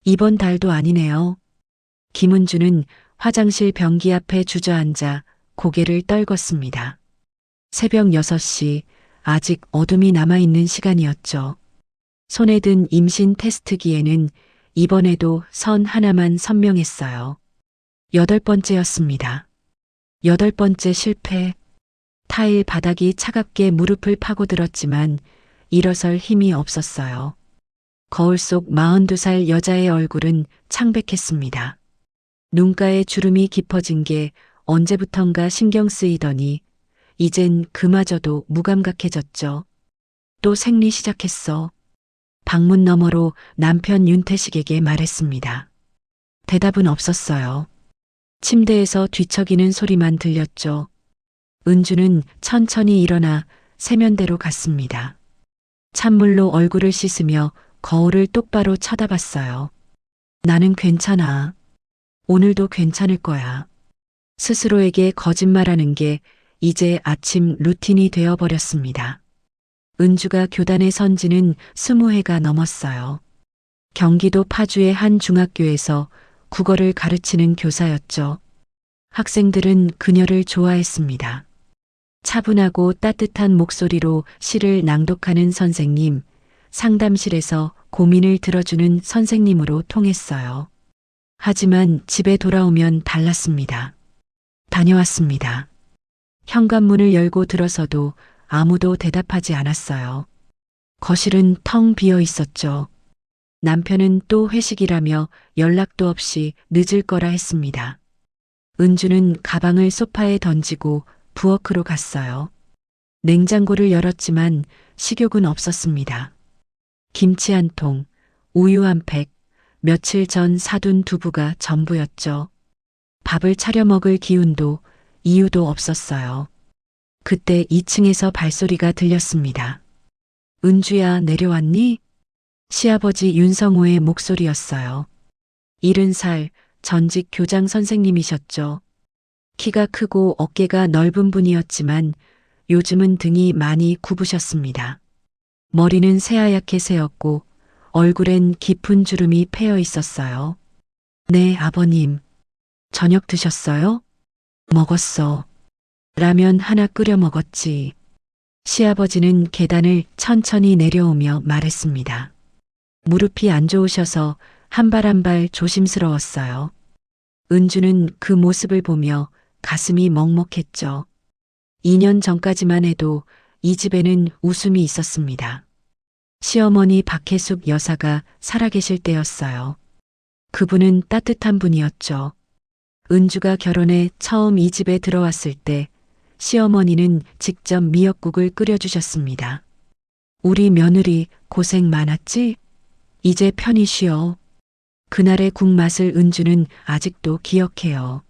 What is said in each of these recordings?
이번 달도 아니네요. 김은주는 화장실 변기 앞에 주저앉아 고개를 떨궜습니다. 새벽 6시, 아직 어둠이 남아있는 시간이었죠. 손에 든 임신 테스트기에는 이번에도 선 하나만 선명했어요. 8번째였습니다. 8번째 실패. 타일 바닥이 차갑게 무릎을 파고들었지만 일어설 힘이 없었어요. 거울 속 42살 여자의 얼굴은 창백했습니다. 눈가에 주름이 깊어진 게 언제부턴가 신경 쓰이더니 이젠 그마저도 무감각해졌죠. 또 생리 시작했어. 방문 너머로 남편 윤태식에게 말했습니다. 대답은 없었어요. 침대에서 뒤척이는 소리만 들렸죠. 은주는 천천히 일어나 세면대로 갔습니다. 찬물로 얼굴을 씻으며 거울을 똑바로 쳐다봤어요. 나는 괜찮아. 오늘도 괜찮을 거야. 스스로에게 거짓말하는 게 이제 아침 루틴이 되어버렸습니다. 은주가 교단에 선 지는 20해가 넘었어요. 경기도 파주의 한 중학교에서 국어를 가르치는 교사였죠. 학생들은 그녀를 좋아했습니다. 차분하고 따뜻한 목소리로 시를 낭독하는 선생님, 상담실에서 고민을 들어주는 선생님으로 통했어요. 하지만 집에 돌아오면 달랐습니다. 다녀왔습니다. 현관문을 열고 들어서도 아무도 대답하지 않았어요. 거실은 텅 비어 있었죠. 남편은 또 회식이라며 연락도 없이 늦을 거라 했습니다. 은주는 가방을 소파에 던지고 부엌으로 갔어요. 냉장고를 열었지만 식욕은 없었습니다. 김치 한 통, 우유 한 팩, 며칠 전 사둔 두부가 전부였죠. 밥을 차려 먹을 기운도 이유도 없었어요. 그때 2층에서 발소리가 들렸습니다. 은주야, 내려왔니? 시아버지 윤성호의 목소리였어요. 70살 전직 교장 선생님이셨죠. 키가 크고 어깨가 넓은 분이었지만 요즘은 등이 많이 굽으셨습니다. 머리는 새하얗게 새었고 얼굴엔 깊은 주름이 패여 있었어요. 네, 아버님. 저녁 드셨어요? 먹었어. 라면 하나 끓여 먹었지. 시아버지는 계단을 천천히 내려오며 말했습니다. 무릎이 안 좋으셔서 한 발 한 발 조심스러웠어요. 은주는 그 모습을 보며 가슴이 먹먹했죠. 2년 전까지만 해도 이 집에는 웃음이 있었습니다. 시어머니 박혜숙 여사가 살아계실 때였어요. 그분은 따뜻한 분이었죠. 은주가 결혼해 처음 이 집에 들어왔을 때 시어머니는 직접 미역국을 끓여주셨습니다. 우리 며느리 고생 많았지? 이제 편히 쉬어. 그날의 국 맛을 은주는 아직도 기억해요.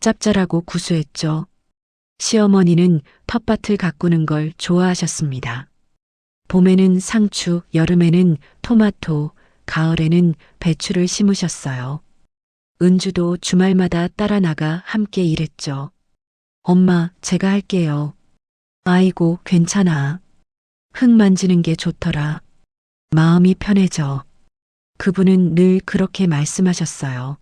짭짤하고 구수했죠. 시어머니는 텃밭을 가꾸는 걸 좋아하셨습니다. 봄에는 상추, 여름에는 토마토, 가을에는 배추를 심으셨어요. 은주도 주말마다 따라 나가 함께 일했죠. 엄마, 제가 할게요. 아이고, 괜찮아. 흙 만지는 게 좋더라. 마음이 편해져. 그분은 늘 그렇게 말씀하셨어요.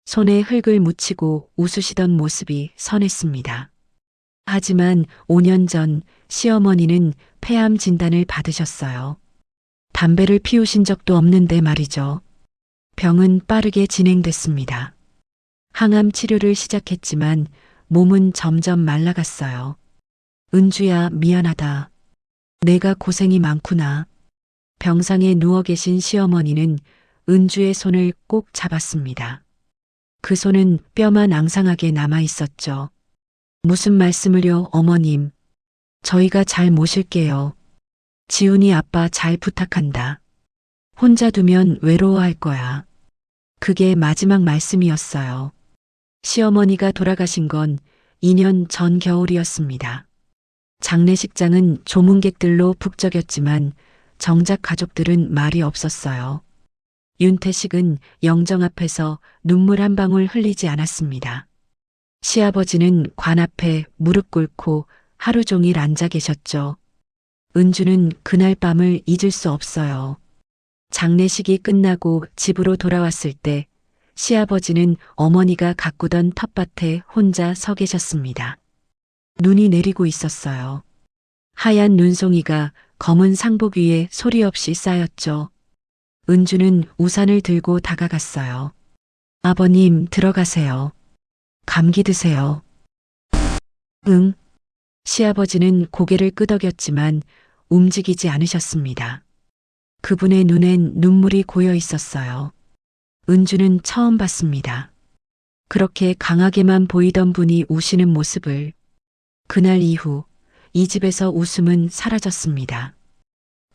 손에 흙을 묻히고 웃으시던 모습이 선했습니다. 하지만 5년 전 시어머니는 폐암 진단을 받으셨어요. 담배를 피우신 적도 없는데 말이죠. 병은 빠르게 진행됐습니다. 항암 치료를 시작했지만 몸은 점점 말라갔어요. 은주야, 미안하다. 내가 고생이 많구나. 병상에 누워 계신 시어머니는 은주의 손을 꼭 잡았습니다. 그 손은 뼈만 앙상하게 남아 있었죠. 무슨 말씀을요, 어머님. 저희가 잘 모실게요. 지훈이 아빠 잘 부탁한다. 혼자 두면 외로워할 거야. 그게 마지막 말씀이었어요. 시어머니가 돌아가신 건 2년 전 겨울이었습니다. 장례식장은 조문객들로 북적였지만 정작 가족들은 말이 없었어요. 윤태식은 영정 앞에서 눈물 한 방울 흘리지 않았습니다. 시아버지는 관 앞에 무릎 꿇고 하루 종일 앉아 계셨죠. 은주는 그날 밤을 잊을 수 없어요. 장례식이 끝나고 집으로 돌아왔을 때 시아버지는 어머니가 가꾸던 텃밭에 혼자 서 계셨습니다. 눈이 내리고 있었어요. 하얀 눈송이가 검은 상복 위에 소리 없이 쌓였죠. 은주는 우산을 들고 다가갔어요. 아버님, 들어가세요. 감기 드세요. 응. 시아버지는 고개를 끄덕였지만 움직이지 않으셨습니다. 그분의 눈엔 눈물이 고여 있었어요. 은주는 처음 봤습니다. 그렇게 강하게만 보이던 분이 우시는 모습을. 그날 이후 이 집에서 웃음은 사라졌습니다.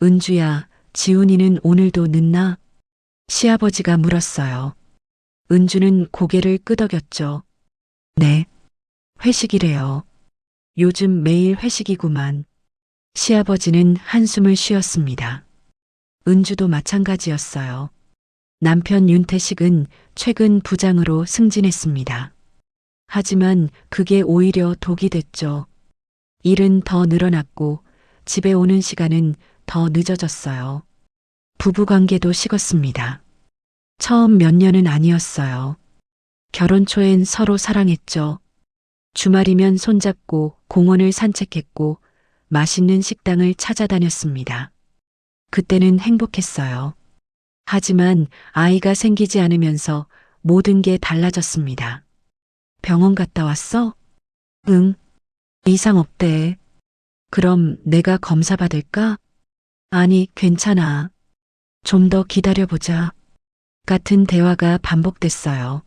은주야, 지훈이는 오늘도 늦나? 시아버지가 물었어요. 은주는 고개를 끄덕였죠. 네. 회식이래요. 요즘 매일 회식이구만. 시아버지는 한숨을 쉬었습니다. 은주도 마찬가지였어요. 남편 윤태식은 최근 부장으로 승진했습니다. 하지만 그게 오히려 독이 됐죠. 일은 더 늘어났고 집에 오는 시간은 더 늦어졌어요. 부부관계도 식었습니다. 처음 몇 년은 아니었어요. 결혼 초엔 서로 사랑했죠. 주말이면 손잡고 공원을 산책했고 맛있는 식당을 찾아다녔습니다. 그때는 행복했어요. 하지만 아이가 생기지 않으면서 모든 게 달라졌습니다. 병원 갔다 왔어? 응. 이상 없대. 그럼 내가 검사 받을까? 아니, 괜찮아. 좀 더 기다려보자. 같은 대화가 반복됐어요.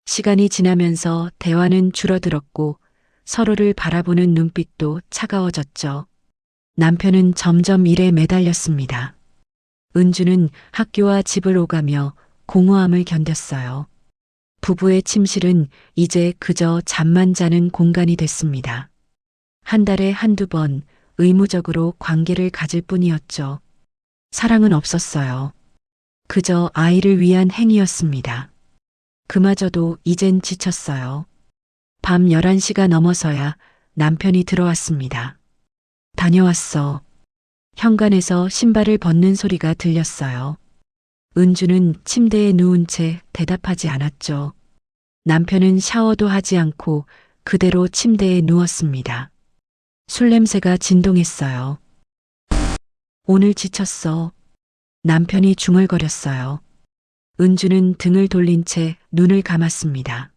시간이 지나면서 대화는 줄어들었고 서로를 바라보는 눈빛도 차가워졌죠. 남편은 점점 일에 매달렸습니다. 은주는 학교와 집을 오가며 공허함을 견뎠어요. 부부의 침실은 이제 그저 잠만 자는 공간이 됐습니다. 한 달에 한두 번 의무적으로 관계를 가질 뿐이었죠. 사랑은 없었어요. 그저 아이를 위한 행위였습니다. 그마저도 이젠 지쳤어요. 밤 11시가 넘어서야 남편이 들어왔습니다. 다녀왔어. 현관에서 신발을 벗는 소리가 들렸어요. 은주는 침대에 누운 채 대답하지 않았죠. 남편은 샤워도 하지 않고 그대로 침대에 누웠습니다. 술 냄새가 진동했어요. 오늘 지쳤어. 남편이 중얼거렸어요. 은주는 등을 돌린 채 눈을 감았습니다.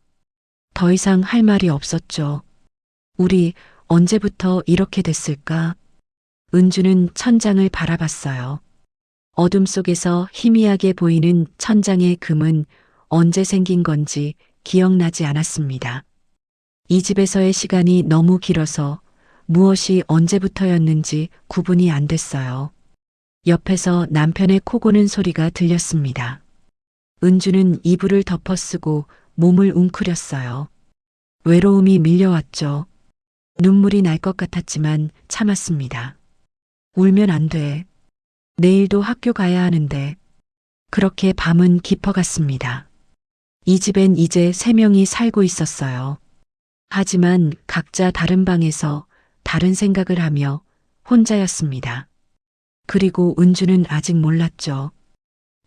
더 이상 할 말이 없었죠. 우리 언제부터 이렇게 됐을까? 은주는 천장을 바라봤어요. 어둠 속에서 희미하게 보이는 천장의 금은 언제 생긴 건지 기억나지 않았습니다. 이 집에서의 시간이 너무 길어서 무엇이 언제부터였는지 구분이 안 됐어요. 옆에서 남편의 코 고는 소리가 들렸습니다. 은주는 이불을 덮어쓰고 몸을 웅크렸어요. 외로움이 밀려왔죠. 눈물이 날 것 같았지만 참았습니다. 울면 안 돼. 내일도 학교 가야 하는데. 그렇게 밤은 깊어갔습니다. 이 집엔 이제 3명이 살고 있었어요. 하지만 각자 다른 방에서 다른 생각을 하며 혼자였습니다. 그리고 은주는 아직 몰랐죠.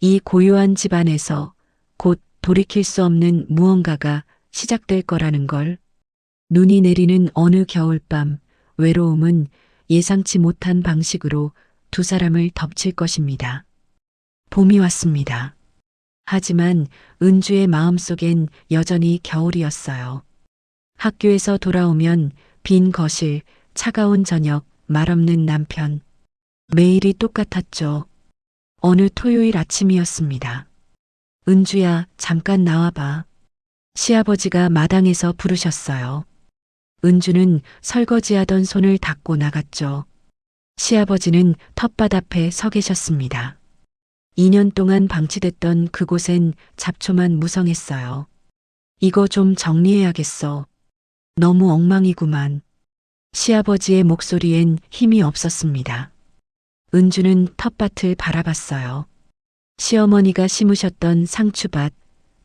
이 고요한 집안에서 곧 돌이킬 수 없는 무언가가 시작될 거라는 걸. 눈이 내리는 어느 겨울밤, 외로움은 예상치 못한 방식으로 두 사람을 덮칠 것입니다. 봄이 왔습니다. 하지만 은주의 마음속엔 여전히 겨울이었어요. 학교에서 돌아오면 빈 거실, 차가운 저녁, 말없는 남편. 매일이 똑같았죠. 어느 토요일 아침이었습니다. 은주야, 잠깐 나와봐. 시아버지가 마당에서 부르셨어요. 은주는 설거지하던 손을 닦고 나갔죠. 시아버지는 텃밭 앞에 서 계셨습니다. 2년 동안 방치됐던 그곳엔 잡초만 무성했어요. 이거 좀 정리해야겠어. 너무 엉망이구만. 시아버지의 목소리엔 힘이 없었습니다. 은주는 텃밭을 바라봤어요. 시어머니가 심으셨던 상추밭,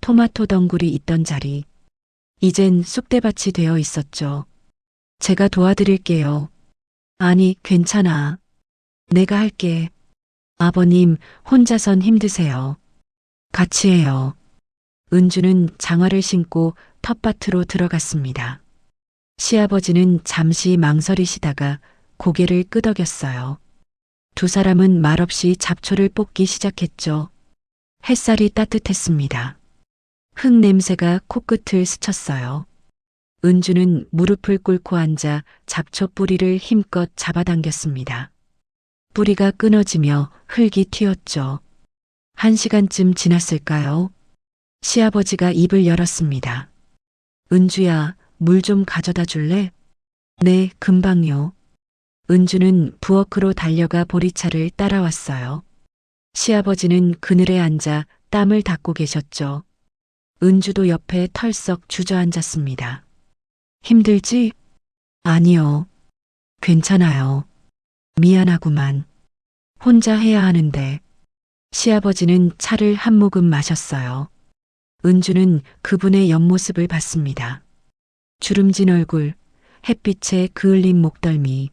토마토 덩굴이 있던 자리. 이젠 쑥대밭이 되어 있었죠. 제가 도와드릴게요. 아니, 괜찮아. 내가 할게. 아버님, 혼자선 힘드세요. 같이 해요. 은주는 장화를 신고 텃밭으로 들어갔습니다. 시아버지는 잠시 망설이시다가 고개를 끄덕였어요. 두 사람은 말없이 잡초를 뽑기 시작했죠. 햇살이 따뜻했습니다. 흙 냄새가 코끝을 스쳤어요. 은주는 무릎을 꿇고 앉아 잡초 뿌리를 힘껏 잡아당겼습니다. 뿌리가 끊어지며 흙이 튀었죠. 1시간쯤 지났을까요? 시아버지가 입을 열었습니다. 은주야, 물 좀 가져다 줄래? 네, 금방요. 은주는 부엌으로 달려가 보리차를 따라왔어요. 시아버지는 그늘에 앉아 땀을 닦고 계셨죠. 은주도 옆에 털썩 주저앉았습니다. 힘들지? 아니요. 괜찮아요. 미안하구만. 혼자 해야 하는데. 시아버지는 차를 한 모금 마셨어요. 은주는 그분의 옆모습을 봤습니다. 주름진 얼굴, 햇빛에 그을린 목덜미.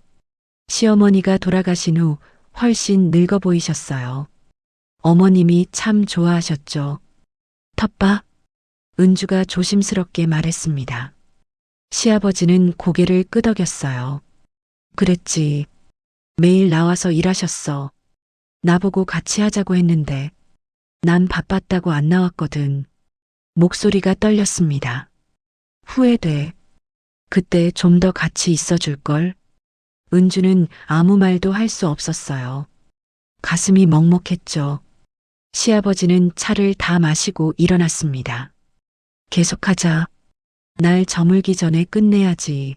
시어머니가 돌아가신 후 훨씬 늙어 보이셨어요. 어머님이 참 좋아하셨죠. 텃밭? 은주가 조심스럽게 말했습니다. 시아버지는 고개를 끄덕였어요. 그랬지. 매일 나와서 일하셨어. 나보고 같이 하자고 했는데 난 바빴다고 안 나왔거든. 목소리가 떨렸습니다. 후회돼. 그때 좀 더 같이 있어 줄걸. 은주는 아무 말도 할 수 없었어요. 가슴이 먹먹했죠. 시아버지는 차를 다 마시고 일어났습니다. 계속하자. 날 저물기 전에 끝내야지.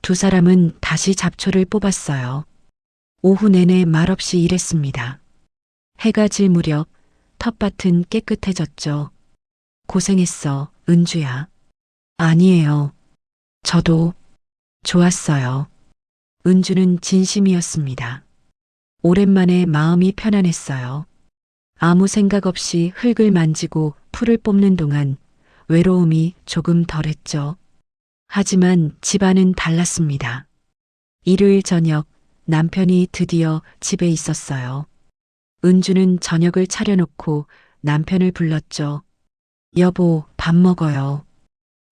두 사람은 다시 잡초를 뽑았어요. 오후 내내 말없이 일했습니다. 해가 질 무렵 텃밭은 깨끗해졌죠. 고생했어, 은주야. 아니에요. 저도 좋았어요. 은주는 진심이었습니다. 오랜만에 마음이 편안했어요. 아무 생각 없이 흙을 만지고 풀을 뽑는 동안 외로움이 조금 덜했죠. 하지만 집안은 달랐습니다. 일요일 저녁 남편이 드디어 집에 있었어요. 은주는 저녁을 차려놓고 남편을 불렀죠. 여보, 밥 먹어요.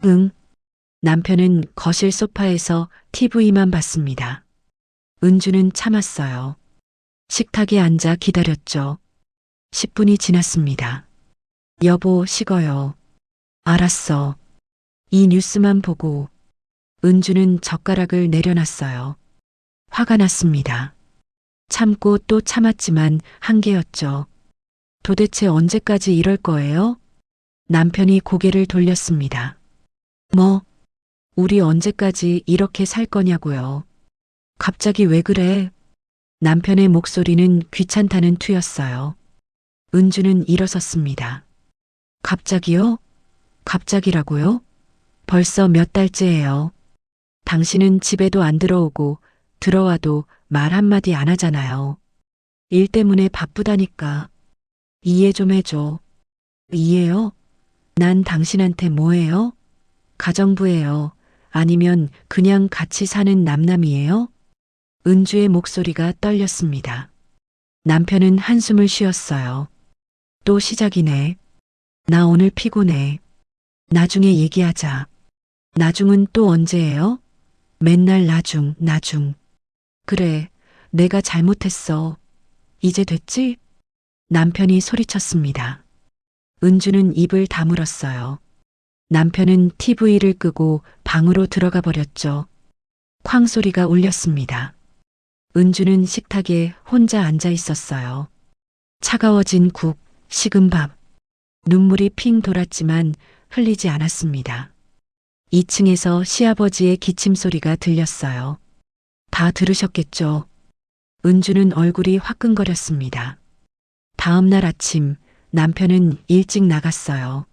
응. 남편은 거실 소파에서 TV만 봤습니다. 은주는 참았어요. 식탁에 앉아 기다렸죠. 10분이 지났습니다. 여보, 식어요. 알았어. 이 뉴스만 보고 은주는 젓가락을 내려놨어요. 화가 났습니다. 참고 또 참았지만 한계였죠. 도대체 언제까지 이럴 거예요? 남편이 고개를 돌렸습니다. 뭐, 우리 언제까지 이렇게 살 거냐고요. 갑자기 왜 그래? 남편의 목소리는 귀찮다는 투였어요. 은주는 일어섰습니다. 갑자기요? 갑자기라고요? 벌써 몇 달째예요. 당신은 집에도 안 들어오고 들어와도 말 한마디 안 하잖아요. 일 때문에 바쁘다니까. 이해 좀 해줘. 이해요? 난 당신한테 뭐예요? 가정부예요. 아니면 그냥 같이 사는 남남이에요? 은주의 목소리가 떨렸습니다. 남편은 한숨을 쉬었어요. 또 시작이네. 나 오늘 피곤해. 나중에 얘기하자. 나중은 또 언제예요? 맨날 나중, 나중. 그래, 내가 잘못했어. 이제 됐지? 남편이 소리쳤습니다. 은주는 입을 다물었어요. 남편은 TV를 끄고 방으로 들어가 버렸죠. 쾅 소리가 울렸습니다. 은주는 식탁에 혼자 앉아 있었어요. 차가워진 국, 식은 밥. 눈물이 핑 돌았지만 흘리지 않았습니다. 2층에서 시아버지의 기침 소리가 들렸어요. 다 들으셨겠죠? 은주는 얼굴이 화끈거렸습니다. 다음 날 아침 남편은 일찍 나갔어요.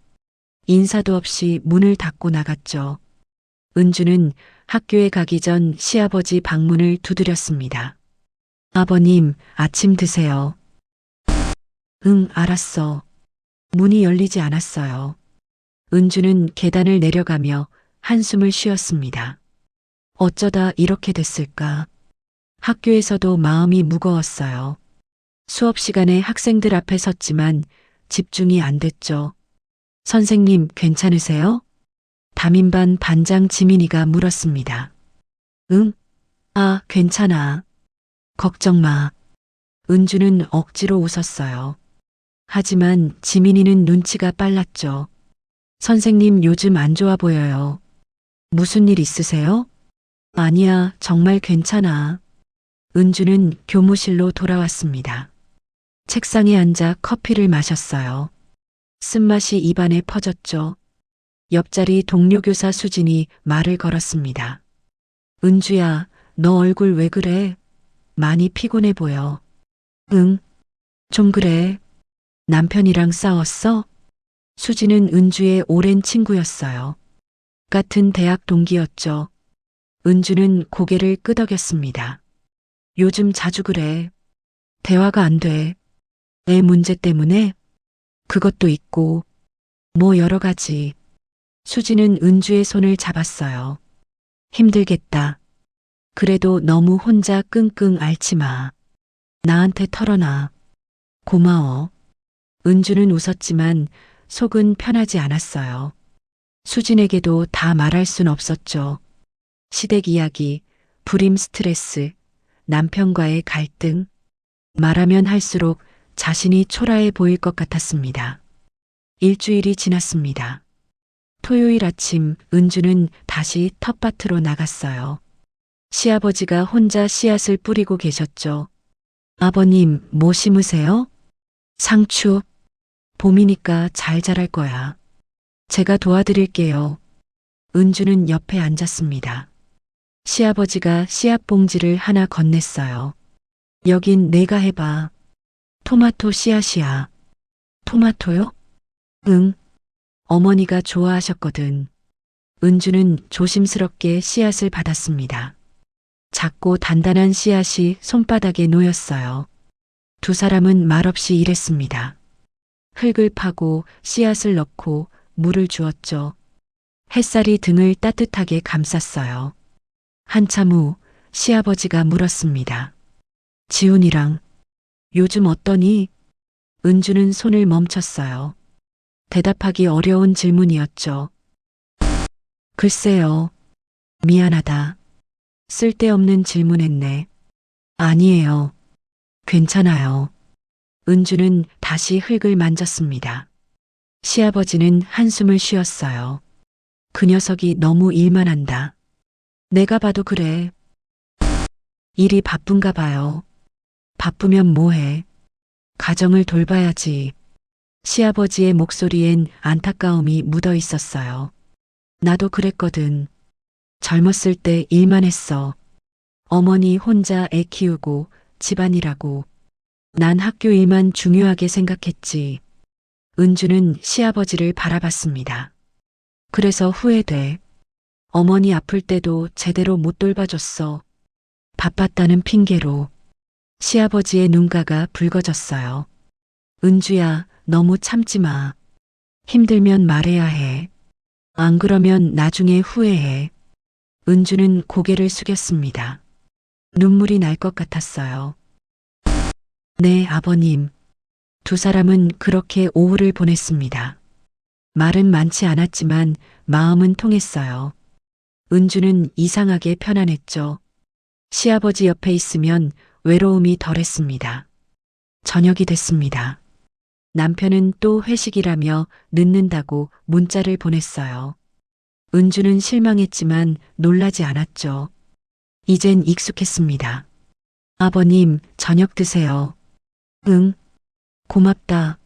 인사도 없이 문을 닫고 나갔죠. 은주는 학교에 가기 전 시아버지 방문을 두드렸습니다. 아버님, 아침 드세요. 응, 알았어. 문이 열리지 않았어요. 은주는 계단을 내려가며 한숨을 쉬었습니다. 어쩌다 이렇게 됐을까? 학교에서도 마음이 무거웠어요. 수업 시간에 학생들 앞에 섰지만 집중이 안 됐죠. 선생님, 괜찮으세요? 담임반 반장 지민이가 물었습니다. 응? 아, 괜찮아. 걱정 마. 은주는 억지로 웃었어요. 하지만 지민이는 눈치가 빨랐죠. 선생님, 요즘 안 좋아 보여요. 무슨 일 있으세요? 아니야, 정말 괜찮아. 은주는 교무실로 돌아왔습니다. 책상에 앉아 커피를 마셨어요. 쓴맛이 입안에 퍼졌죠. 옆자리 동료 교사 수진이 말을 걸었습니다. 은주야, 너 얼굴 왜 그래? 많이 피곤해 보여. 응, 좀 그래. 남편이랑 싸웠어? 수진은 은주의 오랜 친구였어요. 같은 대학 동기였죠. 은주는 고개를 끄덕였습니다. 요즘 자주 그래. 대화가 안 돼. 애 문제 때문에? 그것도 있고, 뭐 여러 가지. 수지는 은주의 손을 잡았어요. 힘들겠다. 그래도 너무 혼자 끙끙 앓지 마. 나한테 털어놔. 고마워. 은주는 웃었지만 속은 편하지 않았어요. 수진에게도 다 말할 순 없었죠. 시댁 이야기, 불임 스트레스, 남편과의 갈등. 말하면 할수록 자신이 초라해 보일 것 같았습니다. 일주일이 지났습니다. 토요일 아침 은주는 다시 텃밭으로 나갔어요. 시아버지가 혼자 씨앗을 뿌리고 계셨죠. 아버님, 뭐 심으세요? 상추. 봄이니까 잘 자랄 거야. 제가 도와드릴게요. 은주는 옆에 앉았습니다. 시아버지가 씨앗 봉지를 하나 건넸어요. 여긴 내가 해봐. 토마토 씨앗이야. 토마토요? 응. 어머니가 좋아하셨거든. 은주는 조심스럽게 씨앗을 받았습니다. 작고 단단한 씨앗이 손바닥에 놓였어요. 두 사람은 말없이 일했습니다. 흙을 파고 씨앗을 넣고 물을 주었죠. 햇살이 등을 따뜻하게 감쌌어요. 한참 후 시아버지가 물었습니다. 지훈이랑 요즘 어떠니? 은주는 손을 멈췄어요. 대답하기 어려운 질문이었죠. 글쎄요. 미안하다. 쓸데없는 질문했네. 아니에요. 괜찮아요. 은주는 다시 흙을 만졌습니다. 시아버지는 한숨을 쉬었어요. 그 녀석이 너무 일만 한다. 내가 봐도 그래. 일이 바쁜가 봐요. 바쁘면 뭐해. 가정을 돌봐야지. 시아버지의 목소리엔 안타까움이 묻어 있었어요. 나도 그랬거든. 젊었을 때 일만 했어. 어머니 혼자 애 키우고 집안일하고. 난 학교 일만 중요하게 생각했지. 은주는 시아버지를 바라봤습니다. 그래서 후회돼. 어머니 아플 때도 제대로 못 돌봐줬어. 바빴다는 핑계로. 시아버지의 눈가가 붉어졌어요. 은주야, 너무 참지 마. 힘들면 말해야 해. 안 그러면 나중에 후회해. 은주는 고개를 숙였습니다. 눈물이 날 것 같았어요. 네, 아버님. 두 사람은 그렇게 오후를 보냈습니다. 말은 많지 않았지만 마음은 통했어요. 은주는 이상하게 편안했죠. 시아버지 옆에 있으면 외로움이 덜했습니다. 저녁이 됐습니다. 남편은 또 회식이라며 늦는다고 문자를 보냈어요. 은주는 실망했지만 놀라지 않았죠. 이젠 익숙했습니다. 아버님, 저녁 드세요. 응, 고맙다.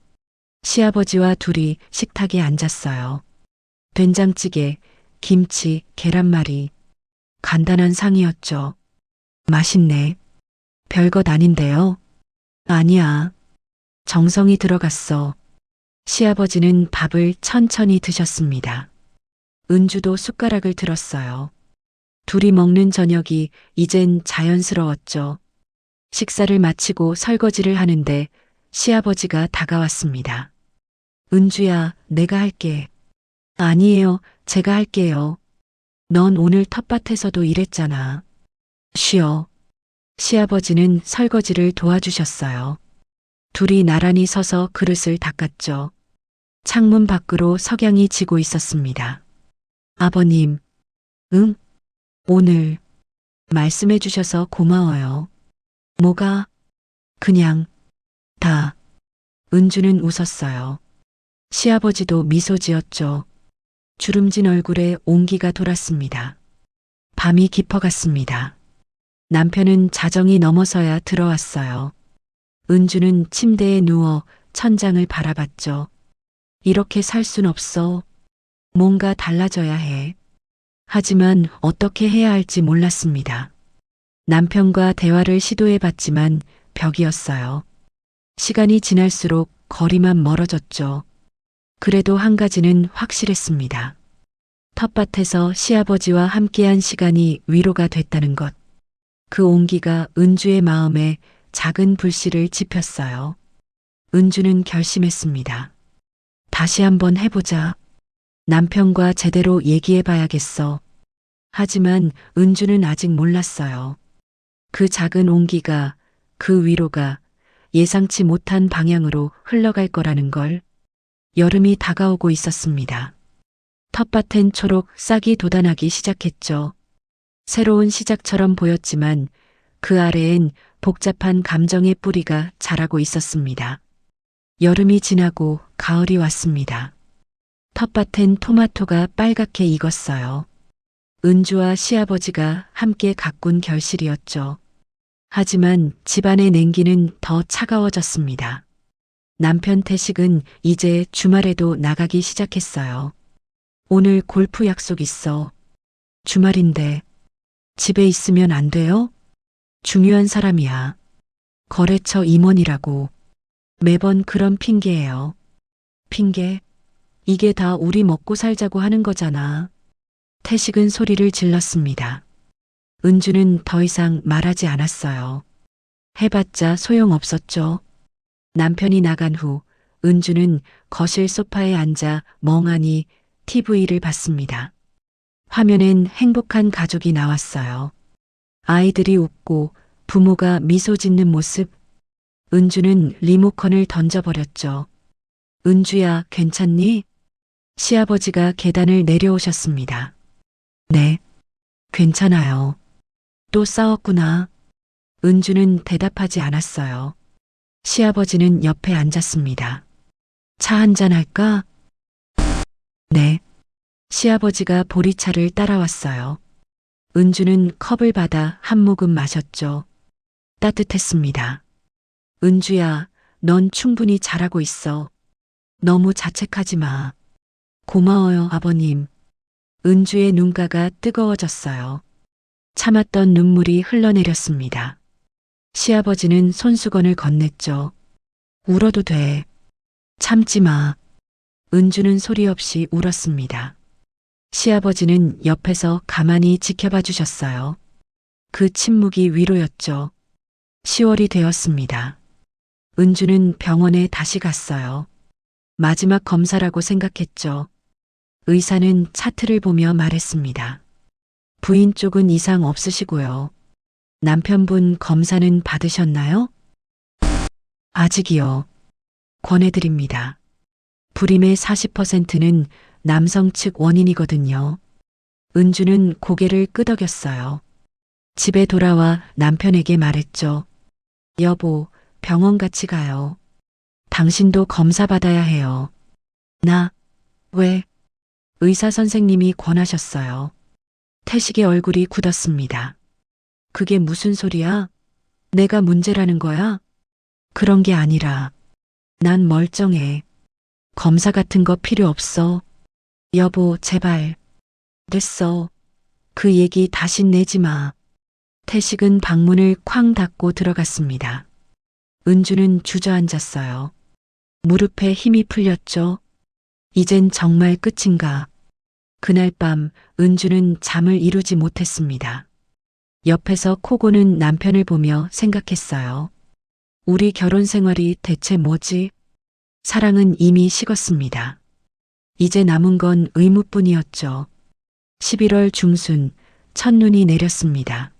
시아버지와 둘이 식탁에 앉았어요. 된장찌개, 김치, 계란말이. 간단한 상이었죠. 맛있네. 별것 아닌데요. 아니야. 정성이 들어갔어. 시아버지는 밥을 천천히 드셨습니다. 은주도 숟가락을 들었어요. 둘이 먹는 저녁이 이젠 자연스러웠죠. 식사를 마치고 설거지를 하는데 시아버지가 다가왔습니다. 은주야, 내가 할게. 아니에요, 제가 할게요. 넌 오늘 텃밭에서도 일했잖아. 쉬어. 시아버지는 설거지를 도와주셨어요. 둘이 나란히 서서 그릇을 닦았죠. 창문 밖으로 석양이 지고 있었습니다. 아버님, 응? 오늘 말씀해 주셔서 고마워요. 뭐가? 그냥 다. 은주는 웃었어요. 시아버지도 미소 지었죠. 주름진 얼굴에 온기가 돌았습니다. 밤이 깊어갔습니다. 남편은 자정이 넘어서야 들어왔어요. 은주는 침대에 누워 천장을 바라봤죠. 이렇게 살 순 없어. 뭔가 달라져야 해. 하지만 어떻게 해야 할지 몰랐습니다. 남편과 대화를 시도해 봤지만 벽이었어요. 시간이 지날수록 거리만 멀어졌죠. 그래도 한 가지는 확실했습니다. 텃밭에서 시아버지와 함께한 시간이 위로가 됐다는 것. 그 온기가 은주의 마음에 작은 불씨를 지폈어요. 은주는 결심했습니다. 다시 한번 해보자. 남편과 제대로 얘기해 봐야겠어. 하지만 은주는 아직 몰랐어요. 그 작은 온기가, 그 위로가 예상치 못한 방향으로 흘러갈 거라는 걸. 여름이 다가오고 있었습니다. 텃밭엔 초록 싹이 돋아나기 시작했죠. 새로운 시작처럼 보였지만 그 아래엔 복잡한 감정의 뿌리가 자라고 있었습니다. 여름이 지나고 가을이 왔습니다. 텃밭엔 토마토가 빨갛게 익었어요. 은주와 시아버지가 함께 가꾼 결실이었죠. 하지만 집안의 냉기는 더 차가워졌습니다. 남편 태식은 이제 주말에도 나가기 시작했어요. 오늘 골프 약속 있어. 주말인데 집에 있으면 안 돼요? 중요한 사람이야. 거래처 임원이라고. 매번 그런 핑계예요. 핑계? 이게 다 우리 먹고 살자고 하는 거잖아. 태식은 소리를 질렀습니다. 은주는 더 이상 말하지 않았어요. 해봤자 소용없었죠. 남편이 나간 후 은주는 거실 소파에 앉아 멍하니 TV를 봤습니다. 화면엔 행복한 가족이 나왔어요. 아이들이 웃고 부모가 미소 짓는 모습. 은주는 리모컨을 던져버렸죠. 은주야, 괜찮니? 시아버지가 계단을 내려오셨습니다. 네, 괜찮아요. 또 싸웠구나. 은주는 대답하지 않았어요. 시아버지는 옆에 앉았습니다. 차 한잔 할까? 네. 시아버지가 보리차를 따라왔어요. 은주는 컵을 받아 한 모금 마셨죠. 따뜻했습니다. 은주야, 넌 충분히 잘하고 있어. 너무 자책하지 마. 고마워요, 아버님. 은주의 눈가가 뜨거워졌어요. 참았던 눈물이 흘러내렸습니다. 시아버지는 손수건을 건넸죠. 울어도 돼. 참지 마. 은주는 소리 없이 울었습니다. 시아버지는 옆에서 가만히 지켜봐 주셨어요. 그 침묵이 위로였죠. 10월이 되었습니다. 은주는 병원에 다시 갔어요. 마지막 검사라고 생각했죠. 의사는 차트를 보며 말했습니다. 부인 쪽은 이상 없으시고요. 남편분 검사는 받으셨나요? 아직이요. 권해드립니다. 불임의 40%는 남성 측 원인이거든요. 은주는 고개를 끄덕였어요. 집에 돌아와 남편에게 말했죠. 여보, 병원 같이 가요. 당신도 검사 받아야 해요. 나, 왜? 의사 선생님이 권하셨어요. 태식의 얼굴이 굳었습니다. 그게 무슨 소리야? 내가 문제라는 거야? 그런 게 아니라, 난 멀쩡해. 검사 같은 거 필요 없어. 여보, 제발. 됐어. 그 얘기 다신 내지 마. 태식은 방문을 쾅 닫고 들어갔습니다. 은주는 주저앉았어요. 무릎에 힘이 풀렸죠. 이젠 정말 끝인가. 그날 밤 은주는 잠을 이루지 못했습니다. 옆에서 코 고는 남편을 보며 생각했어요. 우리 결혼 생활이 대체 뭐지? 사랑은 이미 식었습니다. 이제 남은 건 의무뿐이었죠. 11월 중순 첫눈이 내렸습니다.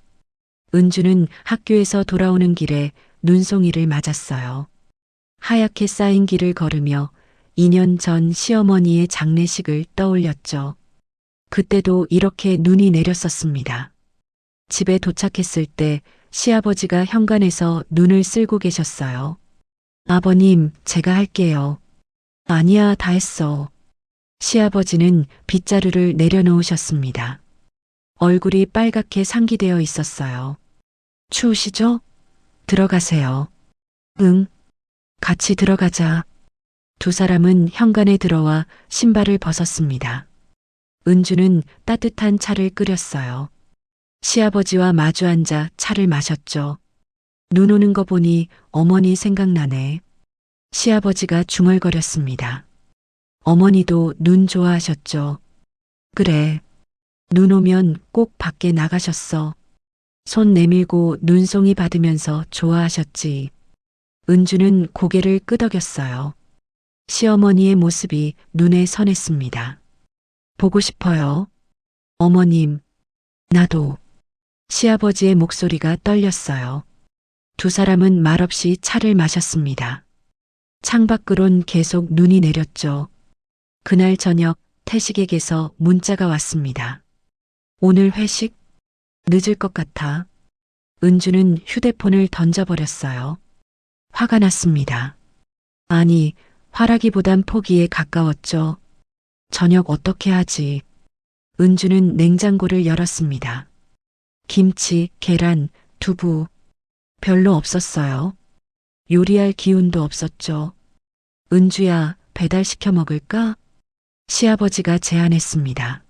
은주는 학교에서 돌아오는 길에 눈송이를 맞았어요. 하얗게 쌓인 길을 걸으며 2년 전 시어머니의 장례식을 떠올렸죠. 그때도 이렇게 눈이 내렸었습니다. 집에 도착했을 때 시아버지가 현관에서 눈을 쓸고 계셨어요. 아버님, 제가 할게요. 아니야, 다 했어. 시아버지는 빗자루를 내려놓으셨습니다. 얼굴이 빨갛게 상기되어 있었어요. 추우시죠? 들어가세요. 응, 같이 들어가자. 두 사람은 현관에 들어와 신발을 벗었습니다. 은주는 따뜻한 차를 끓였어요. 시아버지와 마주 앉아 차를 마셨죠. 눈 오는 거 보니 어머니 생각나네. 시아버지가 중얼거렸습니다. 어머니도 눈 좋아하셨죠. 그래. 눈 오면 꼭 밖에 나가셨어. 손 내밀고 눈송이 받으면서 좋아하셨지. 은주는 고개를 끄덕였어요. 시어머니의 모습이 눈에 선했습니다. 보고 싶어요. 어머님, 나도. 시아버지의 목소리가 떨렸어요. 두 사람은 말없이 차를 마셨습니다. 창밖으론 계속 눈이 내렸죠. 그날 저녁 태식에게서 문자가 왔습니다. 오늘 회식? 늦을 것 같아. 은주는 휴대폰을 던져버렸어요. 화가 났습니다. 아니, 화라기보단 포기에 가까웠죠. 저녁 어떻게 하지? 은주는 냉장고를 열었습니다. 김치, 계란, 두부. 별로 없었어요. 요리할 기운도 없었죠. 은주야, 배달시켜 먹을까? 시아버지가 제안했습니다.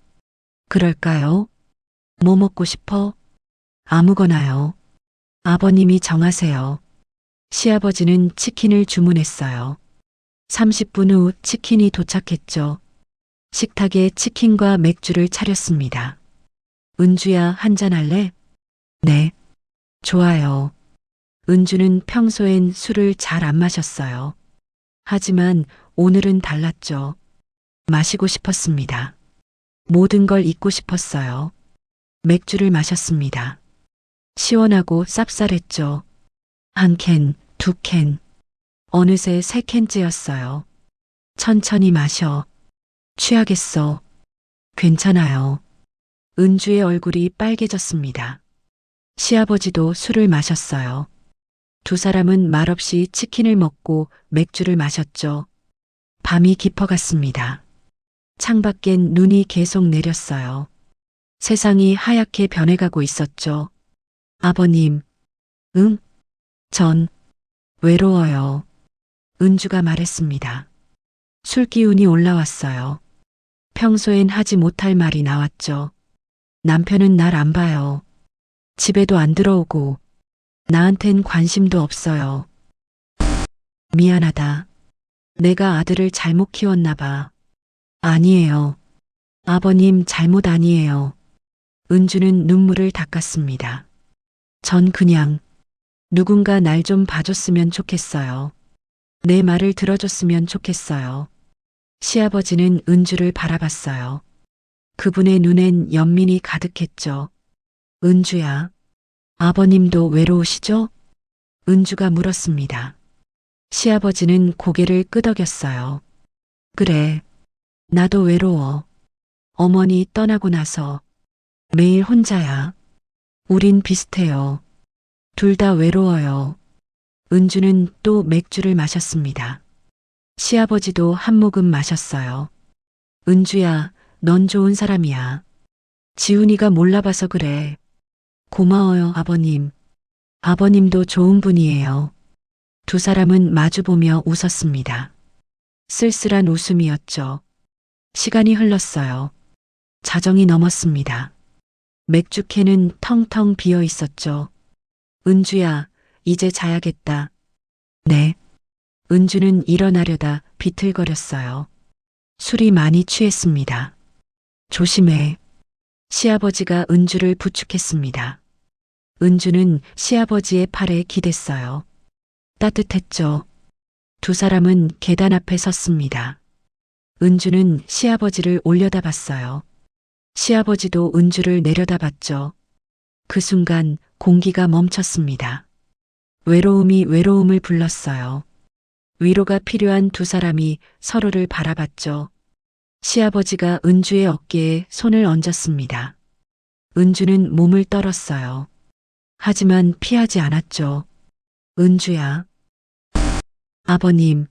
그럴까요? 뭐 먹고 싶어? 아무거나요. 아버님이 정하세요. 시아버지는 치킨을 주문했어요. 30분 후 치킨이 도착했죠. 식탁에 치킨과 맥주를 차렸습니다. 은주야, 한잔 할래? 네. 좋아요. 은주는 평소엔 술을 잘 안 마셨어요. 하지만 오늘은 달랐죠. 마시고 싶었습니다. 모든 걸 잊고 싶었어요. 맥주를 마셨습니다. 시원하고 쌉쌀했죠. 한 캔, 두 캔. 어느새 세 캔째였어요. 천천히 마셔. 취하겠어. 괜찮아요. 은주의 얼굴이 빨개졌습니다. 시아버지도 술을 마셨어요. 두 사람은 말없이 치킨을 먹고 맥주를 마셨죠. 밤이 깊어갔습니다. 창밖엔 눈이 계속 내렸어요. 세상이 하얗게 변해가고 있었죠. 아버님, 응? 전 외로워요. 은주가 말했습니다. 술 기운이 올라왔어요. 평소엔 하지 못할 말이 나왔죠. 남편은 날 안 봐요. 집에도 안 들어오고 나한텐 관심도 없어요. 미안하다. 내가 아들을 잘못 키웠나 봐. 아니에요. 아버님 잘못 아니에요. 은주는 눈물을 닦았습니다. 전 그냥 누군가 날 좀 봐줬으면 좋겠어요. 내 말을 들어줬으면 좋겠어요. 시아버지는 은주를 바라봤어요. 그분의 눈엔 연민이 가득했죠. 은주야, 아버님도 외로우시죠? 은주가 물었습니다. 시아버지는 고개를 끄덕였어요. 그래, 나도 외로워. 어머니 떠나고 나서 매일 혼자야. 우린 비슷해요. 둘 다 외로워요. 은주는 또 맥주를 마셨습니다. 시아버지도 한 모금 마셨어요. 은주야, 넌 좋은 사람이야. 지훈이가 몰라봐서 그래. 고마워요, 아버님. 아버님도 좋은 분이에요. 두 사람은 마주보며 웃었습니다. 쓸쓸한 웃음이었죠. 시간이 흘렀어요. 자정이 넘었습니다. 맥주캔은 텅텅 비어 있었죠. 은주야, 이제 자야겠다. 네. 은주는 일어나려다 비틀거렸어요. 술이 많이 취했습니다. 조심해. 시아버지가 은주를 부축했습니다. 은주는 시아버지의 팔에 기댔어요. 따뜻했죠. 두 사람은 계단 앞에 섰습니다. 은주는 시아버지를 올려다봤어요. 시아버지도 은주를 내려다봤죠. 그 순간 공기가 멈췄습니다. 외로움이 외로움을 불렀어요. 위로가 필요한 두 사람이 서로를 바라봤죠. 시아버지가 은주의 어깨에 손을 얹었습니다. 은주는 몸을 떨었어요. 하지만 피하지 않았죠. 은주야. 아버님.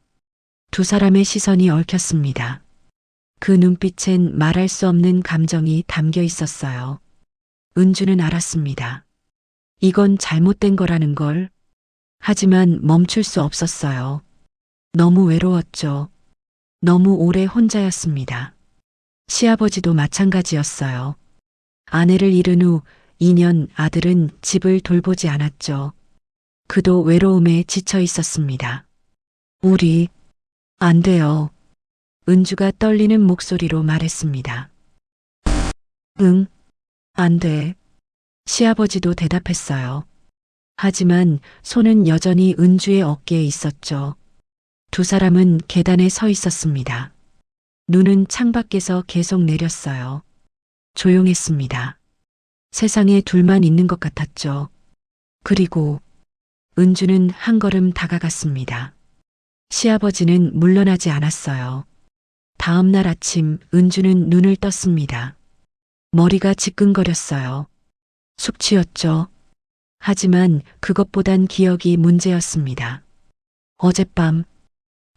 두 사람의 시선이 얽혔습니다. 그 눈빛엔 말할 수 없는 감정이 담겨 있었어요. 은주는 알았습니다. 이건 잘못된 거라는 걸. 하지만 멈출 수 없었어요. 너무 외로웠죠. 너무 오래 혼자였습니다. 시아버지도 마찬가지였어요. 아내를 잃은 후 2년 아들은 집을 돌보지 않았죠. 그도 외로움에 지쳐 있었습니다. 우리, 안 돼요. 은주가 떨리는 목소리로 말했습니다. 응, 안 돼. 시아버지도 대답했어요. 하지만 손은 여전히 은주의 어깨에 있었죠. 두 사람은 계단에 서 있었습니다. 눈은 창밖에서 계속 내렸어요. 조용했습니다. 세상에 둘만 있는 것 같았죠. 그리고 은주는 한 걸음 다가갔습니다. 시아버지는 물러나지 않았어요. 다음 날 아침 은주는 눈을 떴습니다. 머리가 지끈거렸어요. 숙취였죠. 하지만 그것보단 기억이 문제였습니다. 어젯밤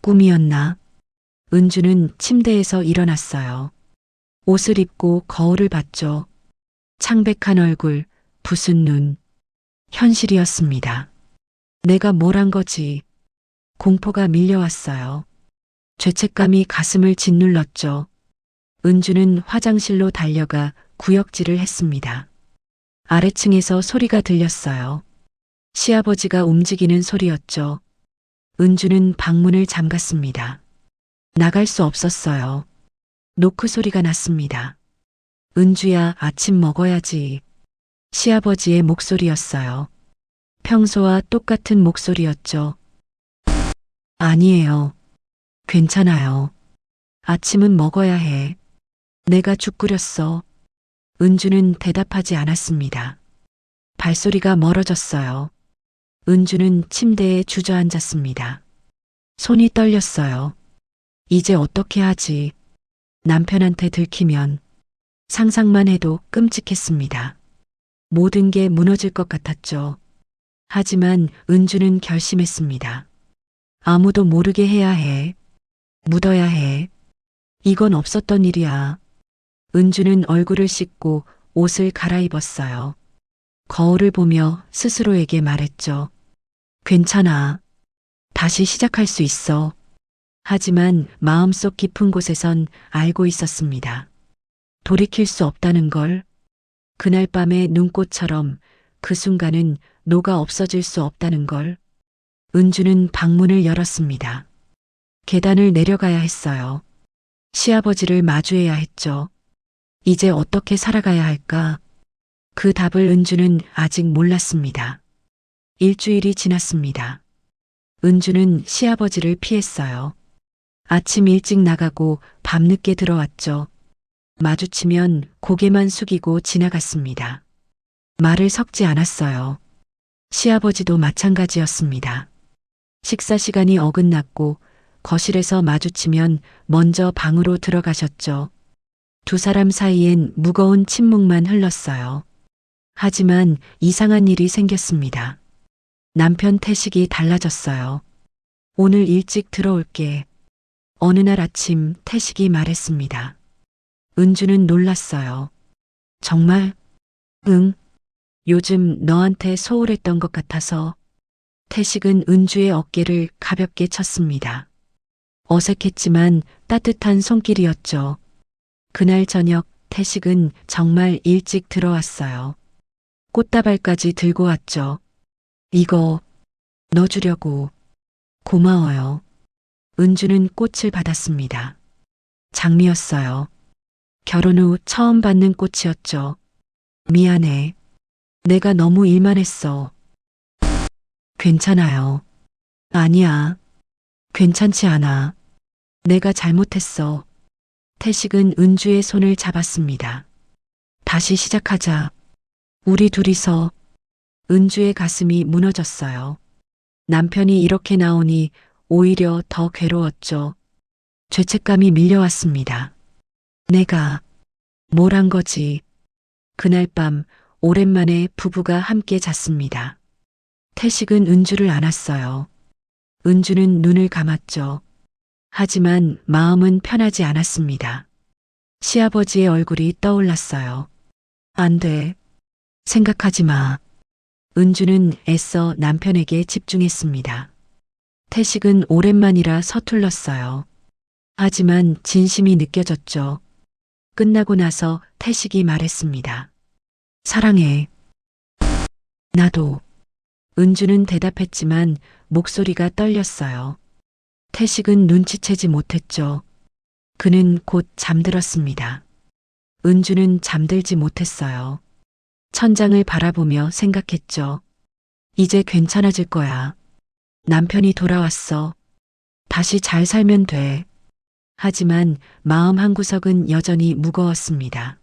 꿈이었나? 은주는 침대에서 일어났어요. 옷을 입고 거울을 봤죠. 창백한 얼굴, 부순 눈. 현실이었습니다. 내가 뭘 한 거지? 공포가 밀려왔어요. 죄책감이 가슴을 짓눌렀죠. 은주는 화장실로 달려가 구역질을 했습니다. 아래층에서 소리가 들렸어요. 시아버지가 움직이는 소리였죠. 은주는 방문을 잠갔습니다. 나갈 수 없었어요. 노크 소리가 났습니다. 은주야, 아침 먹어야지. 시아버지의 목소리였어요. 평소와 똑같은 목소리였죠. 아니에요. 괜찮아요. 아침은 먹어야 해. 내가 죽 끓였어. 은주는 대답하지 않았습니다. 발소리가 멀어졌어요. 은주는 침대에 주저앉았습니다. 손이 떨렸어요. 이제 어떻게 하지? 남편한테 들키면 상상만 해도 끔찍했습니다. 모든 게 무너질 것 같았죠. 하지만 은주는 결심했습니다. 아무도 모르게 해야 해. 묻어야 해. 이건 없었던 일이야. 은주는 얼굴을 씻고 옷을 갈아입었어요. 거울을 보며 스스로에게 말했죠. 괜찮아. 다시 시작할 수 있어. 하지만 마음속 깊은 곳에선 알고 있었습니다. 돌이킬 수 없다는 걸. 그날 밤의 눈꽃처럼 그 순간은 녹아 없어질 수 없다는 걸. 은주는 방문을 열었습니다. 계단을 내려가야 했어요. 시아버지를 마주해야 했죠. 이제 어떻게 살아가야 할까? 그 답을 은주는 아직 몰랐습니다. 일주일이 지났습니다. 은주는 시아버지를 피했어요. 아침 일찍 나가고 밤늦게 들어왔죠. 마주치면 고개만 숙이고 지나갔습니다. 말을 섞지 않았어요. 시아버지도 마찬가지였습니다. 식사 시간이 어긋났고 거실에서 마주치면 먼저 방으로 들어가셨죠. 두 사람 사이엔 무거운 침묵만 흘렀어요. 하지만 이상한 일이 생겼습니다. 남편 태식이 달라졌어요. 오늘 일찍 들어올게. 어느 날 아침 태식이 말했습니다. 은주는 놀랐어요. 정말? 응. 요즘 너한테 소홀했던 것 같아서. 태식은 은주의 어깨를 가볍게 쳤습니다. 어색했지만 따뜻한 손길이었죠. 그날 저녁 태식은 정말 일찍 들어왔어요. 꽃다발까지 들고 왔죠. 이거 넣어주려고. 고마워요. 은주는 꽃을 받았습니다. 장미였어요. 결혼 후 처음 받는 꽃이었죠. 미안해. 내가 너무 일만 했어. 괜찮아요. 아니야. 괜찮지 않아. 내가 잘못했어. 태식은 은주의 손을 잡았습니다. 다시 시작하자. 우리 둘이서. 은주의 가슴이 무너졌어요. 남편이 이렇게 나오니 오히려 더 괴로웠죠. 죄책감이 밀려왔습니다. 내가 뭘 한 거지? 그날 밤 오랜만에 부부가 함께 잤습니다. 태식은 은주를 안았어요. 은주는 눈을 감았죠. 하지만 마음은 편하지 않았습니다. 시아버지의 얼굴이 떠올랐어요. 안 돼. 생각하지 마. 은주는 애써 남편에게 집중했습니다. 태식은 오랜만이라 서툴렀어요. 하지만 진심이 느껴졌죠. 끝나고 나서 태식이 말했습니다. 사랑해. 나도. 은주는 대답했지만 목소리가 떨렸어요. 태식은 눈치채지 못했죠. 그는 곧 잠들었습니다. 은주는 잠들지 못했어요. 천장을 바라보며 생각했죠. 이제 괜찮아질 거야. 남편이 돌아왔어. 다시 잘 살면 돼. 하지만 마음 한구석은 여전히 무거웠습니다.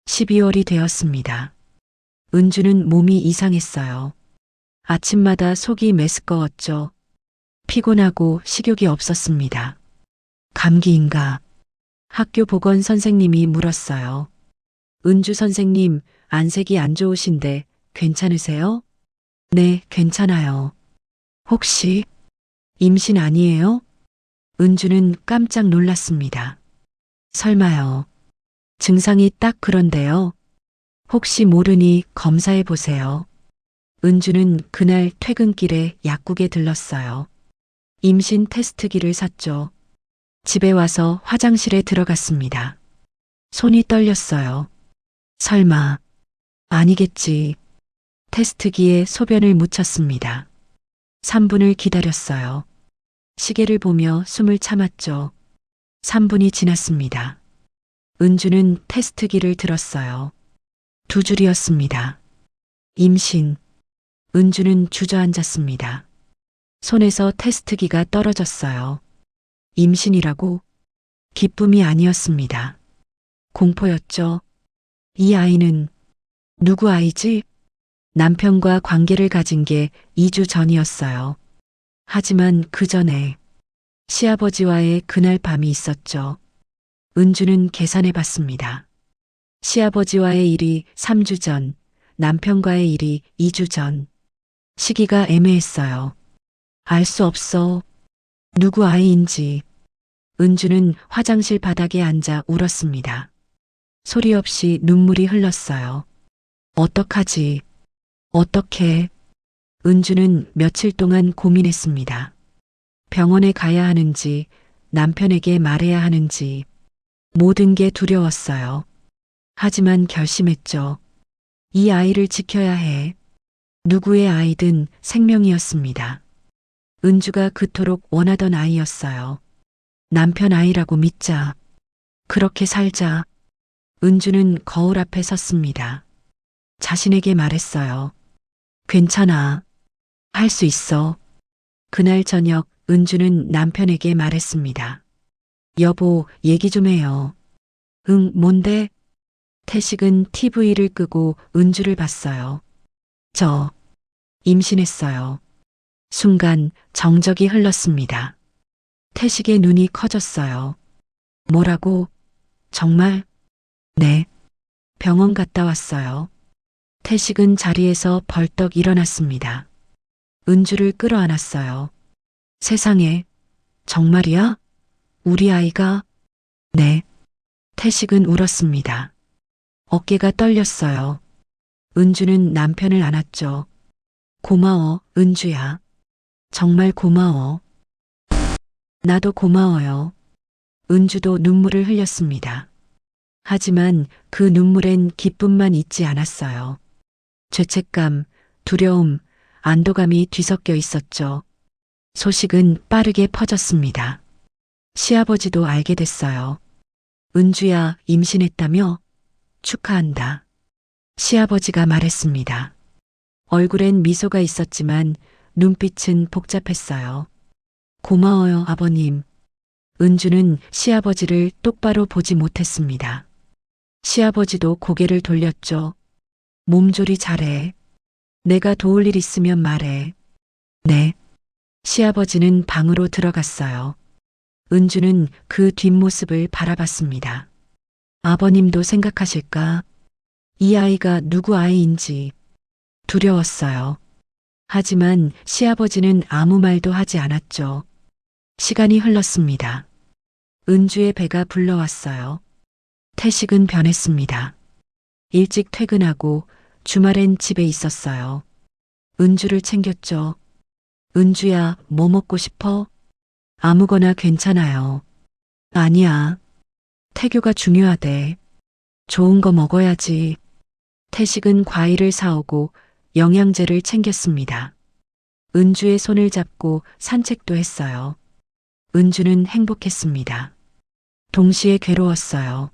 12월이 되었습니다. 은주는 몸이 이상했어요. 아침마다 속이 메스꺼웠죠. 피곤하고 식욕이 없었습니다. 감기인가? 학교 보건 선생님이 물었어요. 은주 선생님, 안색이 안 좋으신데 괜찮으세요? 네, 괜찮아요. 혹시 임신 아니에요? 은주는 깜짝 놀랐습니다. 설마요. 증상이 딱 그런데요. 혹시 모르니 검사해 보세요. 은주는 그날 퇴근길에 약국에 들렀어요. 임신 테스트기를 샀죠. 집에 와서 화장실에 들어갔습니다. 손이 떨렸어요. 설마, 아니겠지. 테스트기에 소변을 묻혔습니다. 3분을 기다렸어요. 시계를 보며 숨을 참았죠. 3분이 지났습니다. 은주는 테스트기를 들었어요. 2줄이었습니다. 임신. 은주는 주저앉았습니다. 손에서 테스트기가 떨어졌어요. 임신이라고? 기쁨이 아니었습니다. 공포였죠. 이 아이는 누구 아이지? 남편과 관계를 가진 게 2주 전이었어요. 하지만 그 전에 시아버지와의 그날 밤이 있었죠. 은주는 계산해 봤습니다. 시아버지와의 일이 3주 전, 남편과의 일이 2주 전. 시기가 애매했어요. 알 수 없어. 누구 아이인지. 은주는 화장실 바닥에 앉아 울었습니다. 소리 없이 눈물이 흘렀어요. 어떡하지? 어떻게? 은주는 며칠 동안 고민했습니다. 병원에 가야 하는지, 남편에게 말해야 하는지, 모든 게 두려웠어요. 하지만 결심했죠. 이 아이를 지켜야 해. 누구의 아이든 생명이었습니다. 은주가 그토록 원하던 아이였어요. 남편 아이라고 믿자. 그렇게 살자. 은주는 거울 앞에 섰습니다. 자신에게 말했어요. 괜찮아. 할 수 있어. 그날 저녁 은주는 남편에게 말했습니다. 여보, 얘기 좀 해요. 응, 뭔데? 태식은 TV를 끄고 은주를 봤어요. 저 임신했어요. 순간 정적이 흘렀습니다. 태식의 눈이 커졌어요. 뭐라고? 정말? 네. 병원 갔다 왔어요. 태식은 자리에서 벌떡 일어났습니다. 은주를 끌어안았어요. 세상에, 정말이야? 우리 아이가? 네. 태식은 울었습니다. 어깨가 떨렸어요. 은주는 남편을 안았죠. 고마워, 은주야. 정말 고마워. 나도 고마워요. 은주도 눈물을 흘렸습니다. 하지만 그 눈물엔 기쁨만 있지 않았어요. 죄책감, 두려움, 안도감이 뒤섞여 있었죠. 소식은 빠르게 퍼졌습니다. 시아버지도 알게 됐어요. 은주야, 임신했다며? 축하한다. 시아버지가 말했습니다. 얼굴엔 미소가 있었지만 눈빛은 복잡했어요. 고마워요, 아버님. 은주는 시아버지를 똑바로 보지 못했습니다. 시아버지도 고개를 돌렸죠. 몸조리 잘해. 내가 도울 일 있으면 말해. 네. 시아버지는 방으로 들어갔어요. 은주는 그 뒷모습을 바라봤습니다. 아버님도 생각하실까? 이 아이가 누구 아이인지 두려웠어요. 하지만 시아버지는 아무 말도 하지 않았죠. 시간이 흘렀습니다. 은주의 배가 불러왔어요. 태식은 변했습니다. 일찍 퇴근하고 주말엔 집에 있었어요. 은주를 챙겼죠. 은주야, 뭐 먹고 싶어? 아무거나 괜찮아요. 아니야. 태교가 중요하대. 좋은 거 먹어야지. 태식은 과일을 사오고 영양제를 챙겼습니다. 은주의 손을 잡고 산책도 했어요. 은주는 행복했습니다. 동시에 괴로웠어요.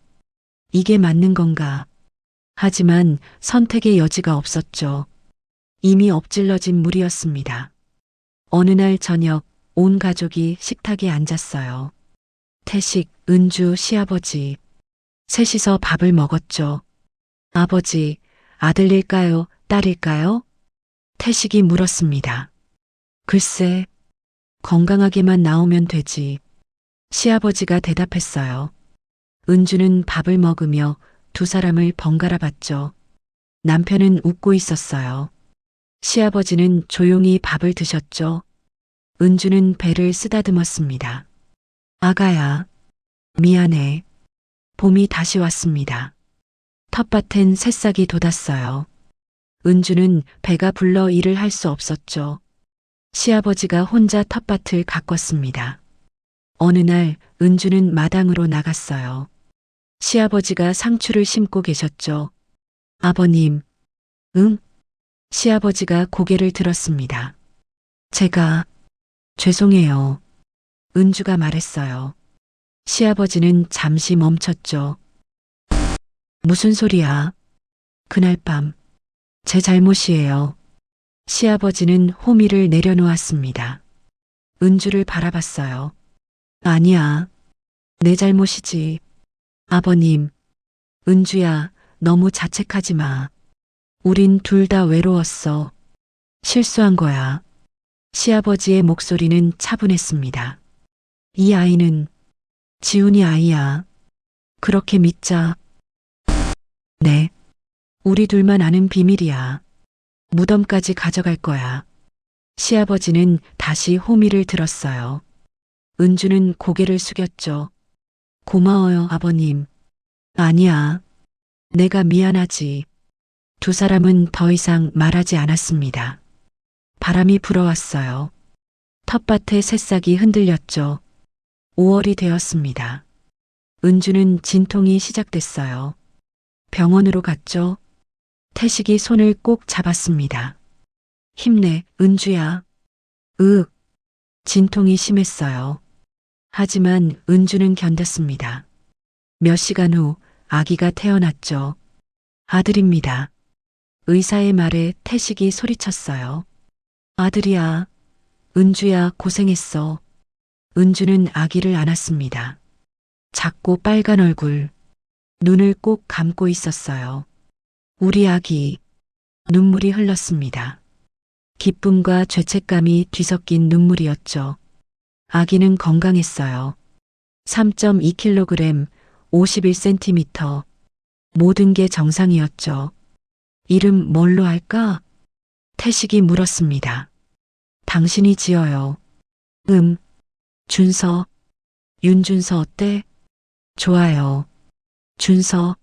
이게 맞는 건가? 하지만 선택의 여지가 없었죠. 이미 엎질러진 물이었습니다. 어느 날 저녁 온 가족이 식탁에 앉았어요. 태식, 은주, 시아버지. 셋이서 밥을 먹었죠. 아버지, 아들일까요? 딸일까요? 태식이 물었습니다. 글쎄, 건강하게만 나오면 되지. 시아버지가 대답했어요. 은주는 밥을 먹으며 두 사람을 번갈아 봤죠. 남편은 웃고 있었어요. 시아버지는 조용히 밥을 드셨죠. 은주는 배를 쓰다듬었습니다. 아가야, 미안해. 봄이 다시 왔습니다. 텃밭엔 새싹이 돋았어요. 은주는 배가 불러 일을 할 수 없었죠. 시아버지가 혼자 텃밭을 가꿨습니다. 어느 날 은주는 마당으로 나갔어요. 시아버지가 상추를 심고 계셨죠. 아버님, 응? 시아버지가 고개를 들었습니다. 제가 죄송해요. 은주가 말했어요. 시아버지는 잠시 멈췄죠. 무슨 소리야? 그날 밤, 제 잘못이에요. 시아버지는 호미를 내려놓았습니다. 은주를 바라봤어요. 아니야, 내 잘못이지. 아버님, 은주야, 너무 자책하지 마. 우린 둘 다 외로웠어. 실수한 거야. 시아버지의 목소리는 차분했습니다. 이 아이는 지훈이 아이야. 그렇게 믿자. 네. 우리 둘만 아는 비밀이야. 무덤까지 가져갈 거야. 시아버지는 다시 호미를 들었어요. 은주는 고개를 숙였죠. 고마워요, 아버님. 아니야. 내가 미안하지. 두 사람은 더 이상 말하지 않았습니다. 바람이 불어왔어요. 텃밭의 새싹이 흔들렸죠. 5월이 되었습니다. 은주는 진통이 시작됐어요. 병원으로 갔죠. 태식이 손을 꼭 잡았습니다. 힘내, 은주야. 진통이 심했어요. 하지만 은주는 견뎠습니다. 몇 시간 후 아기가 태어났죠. 아들입니다. 의사의 말에 태식이 소리쳤어요. 아들이야. 은주야, 고생했어. 은주는 아기를 안았습니다. 작고 빨간 얼굴, 눈을 꼭 감고 있었어요. 우리 아기, 눈물이 흘렀습니다. 기쁨과 죄책감이 뒤섞인 눈물이었죠. 아기는 건강했어요. 3.2kg, 51cm. 모든 게 정상이었죠. 이름 뭘로 할까? 태식이 물었습니다. 당신이 지어요. 준서. 윤준서 어때? 좋아요. 준서.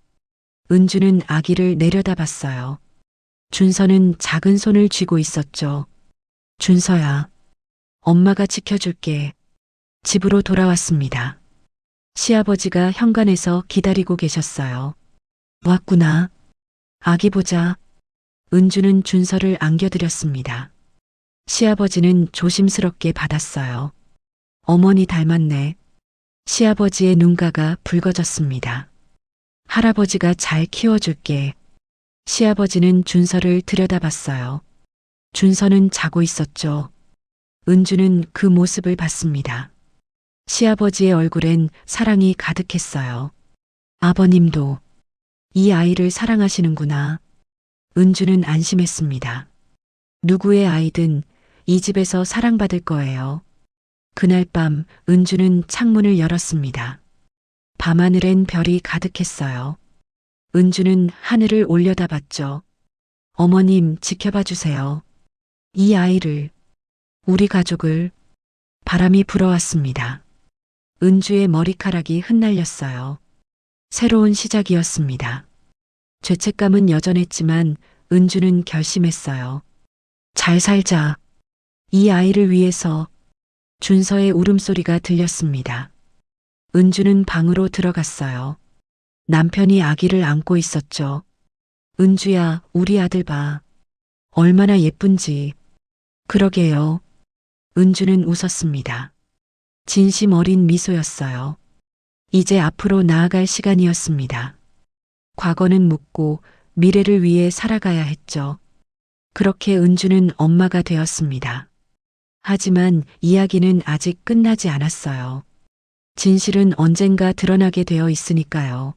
은주는 아기를 내려다봤어요. 준서는 작은 손을 쥐고 있었죠. 준서야. 엄마가 지켜줄게. 집으로 돌아왔습니다. 시아버지가 현관에서 기다리고 계셨어요. 왔구나. 아기 보자. 은주는 준서를 안겨드렸습니다. 시아버지는 조심스럽게 받았어요. 어머니 닮았네. 시아버지의 눈가가 붉어졌습니다. 할아버지가 잘 키워줄게. 시아버지는 준서를 들여다봤어요. 준서는 자고 있었죠. 은주는 그 모습을 봤습니다. 시아버지의 얼굴엔 사랑이 가득했어요. 아버님도 이 아이를 사랑하시는구나. 은주는 안심했습니다. 누구의 아이든 이 집에서 사랑받을 거예요. 그날 밤 은주는 창문을 열었습니다. 밤하늘엔 별이 가득했어요. 은주는 하늘을 올려다봤죠. 어머님, 지켜봐 주세요. 이 아이를, 우리 가족을. 바람이 불어왔습니다. 은주의 머리카락이 흩날렸어요. 새로운 시작이었습니다. 죄책감은 여전했지만 은주는 결심했어요. 잘 살자. 이 아이를 위해서. 준서의 울음소리가 들렸습니다. 은주는 방으로 들어갔어요. 남편이 아기를 안고 있었죠. 은주야, 우리 아들 봐. 얼마나 예쁜지. 그러게요. 은주는 웃었습니다. 진심 어린 미소였어요. 이제 앞으로 나아갈 시간이었습니다. 과거는 묻고 미래를 위해 살아가야 했죠. 그렇게 은주는 엄마가 되었습니다. 하지만 이야기는 아직 끝나지 않았어요. 진실은 언젠가 드러나게 되어 있으니까요.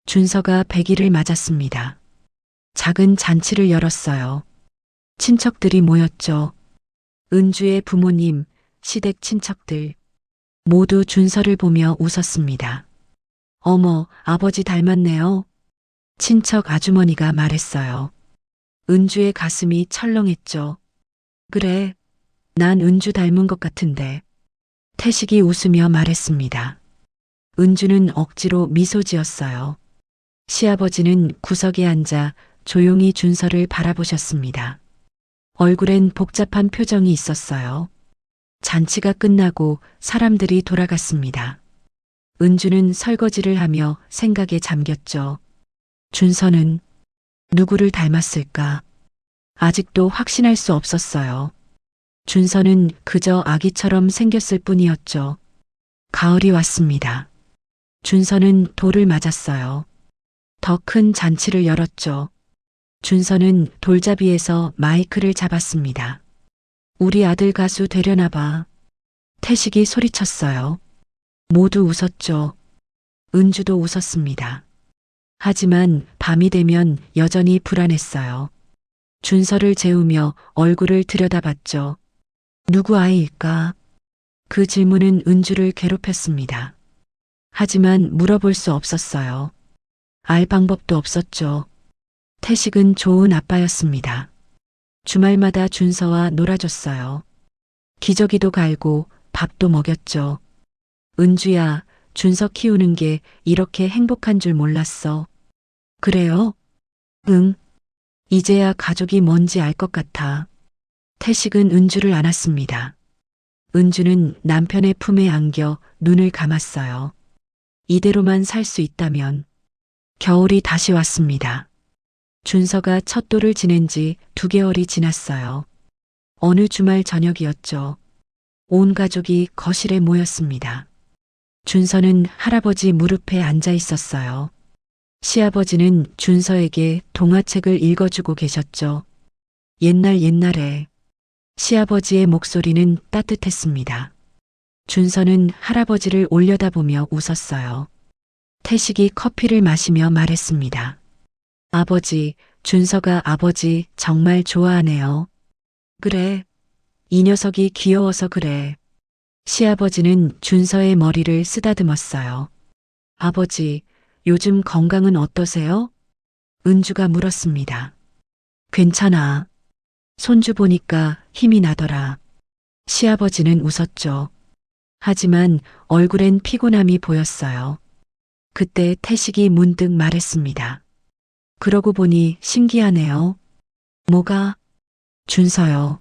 준서가 100일을 맞았습니다. 작은 잔치를 열었어요. 친척들이 모였죠. 은주의 부모님, 시댁 친척들. 모두 준서를 보며 웃었습니다. 어머, 아버지 닮았네요. 친척 아주머니가 말했어요. 은주의 가슴이 철렁했죠. 그래, 난 은주 닮은 것 같은데. 태식이 웃으며 말했습니다. 은주는 억지로 미소 지었어요. 시아버지는 구석에 앉아 조용히 준서를 바라보셨습니다. 얼굴엔 복잡한 표정이 있었어요. 잔치가 끝나고 사람들이 돌아갔습니다. 은주는 설거지를 하며 생각에 잠겼죠. 준서는 누구를 닮았을까? 아직도 확신할 수 없었어요. 준서는 그저 아기처럼 생겼을 뿐이었죠. 가을이 왔습니다. 준서는 돌을 맞았어요. 더 큰 잔치를 열었죠. 준서는 돌잡이에서 마이크를 잡았습니다. 우리 아들 가수 되려나 봐. 태식이 소리쳤어요. 모두 웃었죠. 은주도 웃었습니다. 하지만 밤이 되면 여전히 불안했어요. 준서를 재우며 얼굴을 들여다봤죠. 누구 아이일까? 그 질문은 은주를 괴롭혔습니다. 하지만 물어볼 수 없었어요. 알 방법도 없었죠. 태식은 좋은 아빠였습니다. 주말마다 준서와 놀아줬어요. 기저귀도 갈고 밥도 먹였죠. 은주야, 준서 키우는 게 이렇게 행복한 줄 몰랐어. 그래요? 응. 이제야 가족이 뭔지 알 것 같아. 태식은 은주를 안았습니다. 은주는 남편의 품에 안겨 눈을 감았어요. 이대로만 살 수 있다면. 겨울이 다시 왔습니다. 준서가 첫 돌을 지낸 지 2개월이 지났어요. 어느 주말 저녁이었죠. 온 가족이 거실에 모였습니다. 준서는 할아버지 무릎에 앉아 있었어요. 시아버지는 준서에게 동화책을 읽어주고 계셨죠. 옛날에 시아버지의 목소리는 따뜻했습니다. 준서는 할아버지를 올려다보며 웃었어요. 태식이 커피를 마시며 말했습니다. 아버지, 준서가 아버지 정말 좋아하네요. 그래. 이 녀석이 귀여워서 그래. 시아버지는 준서의 머리를 쓰다듬었어요. 아버지, 요즘 건강은 어떠세요? 은주가 물었습니다. 괜찮아. 손주 보니까 힘이 나더라. 시아버지는 웃었죠. 하지만 얼굴엔 피곤함이 보였어요. 그때 태식이 문득 말했습니다. 그러고 보니 신기하네요. 뭐가? 준서요.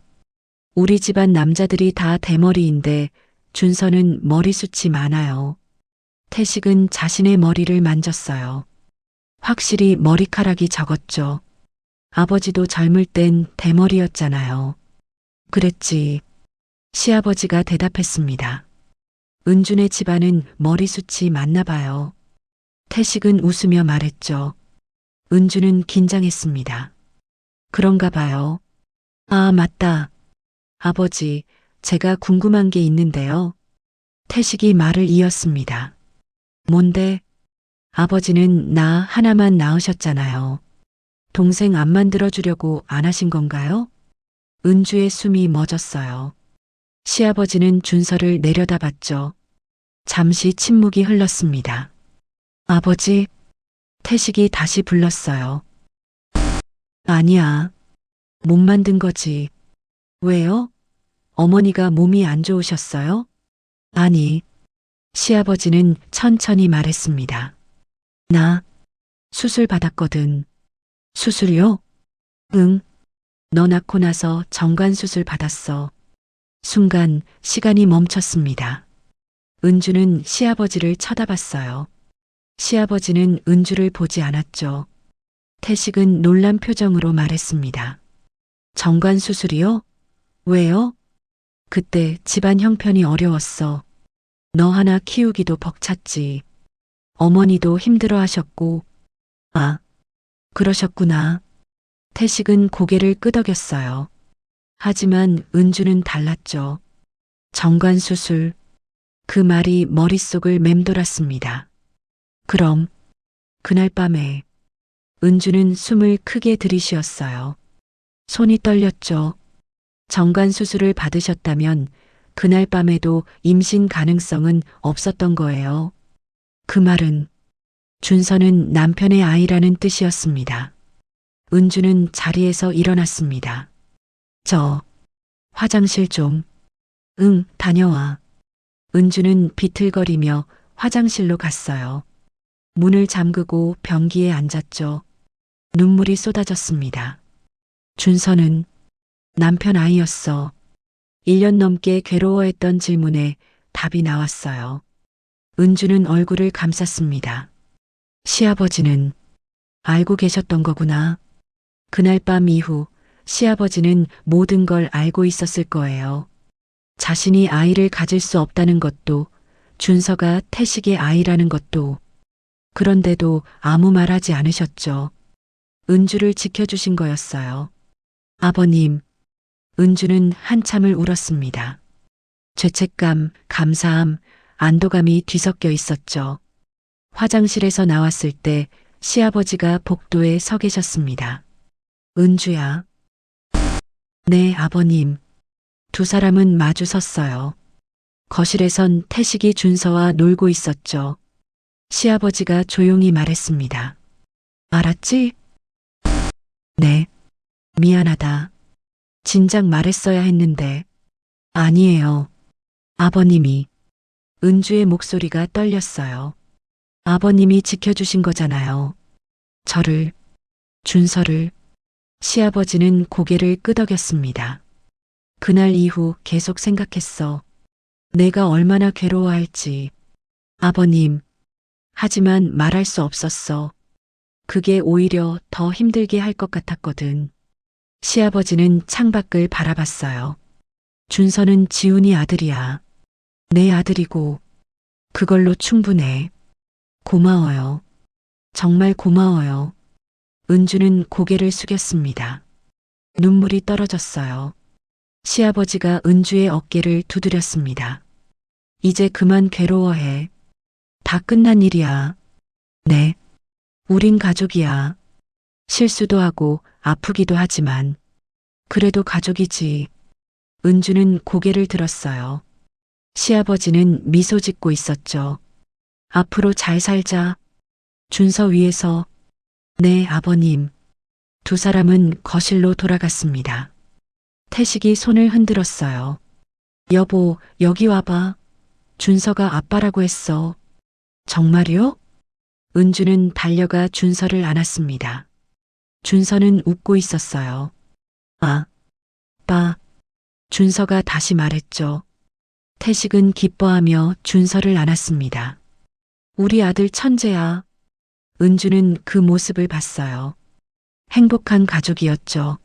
우리 집안 남자들이 다 대머리인데 준서는 머리숱이 많아요. 태식은 자신의 머리를 만졌어요. 확실히 머리카락이 적었죠. 아버지도 젊을 땐 대머리였잖아요. 그랬지. 시아버지가 대답했습니다. 은준의 집안은 머리숱이 많나 봐요. 태식은 웃으며 말했죠. 은주는 긴장했습니다. 그런가 봐요. 아, 맞다. 아버지, 제가 궁금한 게 있는데요. 태식이 말을 이었습니다. 뭔데? 아버지는 나 하나만 낳으셨잖아요. 동생 안 만들어주려고 안 하신 건가요? 은주의 숨이 멎었어요. 시아버지는 준서를 내려다봤죠. 잠시 침묵이 흘렀습니다. 아버지, 태식이 다시 불렀어요. 아니야. 못 만든 거지. 왜요? 어머니가 몸이 안 좋으셨어요? 아니. 시아버지는 천천히 말했습니다. 나 수술 받았거든. 수술요? 응. 너 낳고 나서 정관수술 받았어. 순간 시간이 멈췄습니다. 은주는 시아버지를 쳐다봤어요. 시아버지는 은주를 보지 않았죠. 태식은 놀란 표정으로 말했습니다. 정관수술이요? 왜요? 그때 집안 형편이 어려웠어. 너 하나 키우기도 벅찼지. 어머니도 힘들어 하셨고. 아, 그러셨구나. 태식은 고개를 끄덕였어요. 하지만 은주는 달랐죠. 정관수술. 그 말이 머릿속을 맴돌았습니다. 그럼 그날 밤에 은주는 숨을 크게 들이쉬었어요. 손이 떨렸죠. 정관수술을 받으셨다면 그날 밤에도 임신 가능성은 없었던 거예요. 그 말은 준서는 남편의 아이라는 뜻이었습니다. 은주는 자리에서 일어났습니다. 저 화장실 좀. 응, 다녀와. 은주는 비틀거리며 화장실로 갔어요. 문을 잠그고 변기에 앉았죠. 눈물이 쏟아졌습니다. 준서는 남편 아이였어. 1년 넘게 괴로워했던 질문에 답이 나왔어요. 은주는 얼굴을 감쌌습니다. 시아버지는 알고 계셨던 거구나. 그날 밤 이후 시아버지는 모든 걸 알고 있었을 거예요. 자신이 아이를 가질 수 없다는 것도, 준서가 태식의 아이라는 것도. 그런데도 아무 말하지 않으셨죠. 은주를 지켜주신 거였어요. 아버님, 은주는 한참을 울었습니다. 죄책감, 감사함, 안도감이 뒤섞여 있었죠. 화장실에서 나왔을 때 시아버지가 복도에 서 계셨습니다. 은주야. 네, 아버님. 두 사람은 마주 섰어요. 거실에선 태식이 준서와 놀고 있었죠. 시아버지가 조용히 말했습니다. 알았지? 네. 미안하다. 진작 말했어야 했는데. 아니에요. 아버님이. 은주의 목소리가 떨렸어요. 아버님이 지켜주신 거잖아요. 저를, 준서를. 시아버지는 고개를 끄덕였습니다. 그날 이후 계속 생각했어. 내가 얼마나 괴로워할지. 아버님. 하지만 말할 수 없었어. 그게 오히려 더 힘들게 할 것 같았거든. 시아버지는 창밖을 바라봤어요. 준서는 지훈이 아들이야. 내 아들이고 그걸로 충분해. 고마워요. 정말 고마워요. 은주는 고개를 숙였습니다. 눈물이 떨어졌어요. 시아버지가 은주의 어깨를 두드렸습니다. 이제 그만 괴로워해. 다 끝난 일이야. 네. 우린 가족이야. 실수도 하고 아프기도 하지만 그래도 가족이지. 은주는 고개를 들었어요. 시아버지는 미소 짓고 있었죠. 앞으로 잘 살자. 준서 위에서. 네, 아버님. 두 사람은 거실로 돌아갔습니다. 태식이 손을 흔들었어요. 여보, 여기 와봐. 준서가 아빠라고 했어. 정말요? 은주는 달려가 준서를 안았습니다. 준서는 웃고 있었어요. 아, 빠. 준서가 다시 말했죠. 태식은 기뻐하며 준서를 안았습니다. 우리 아들 천재야. 은주는 그 모습을 봤어요. 행복한 가족이었죠.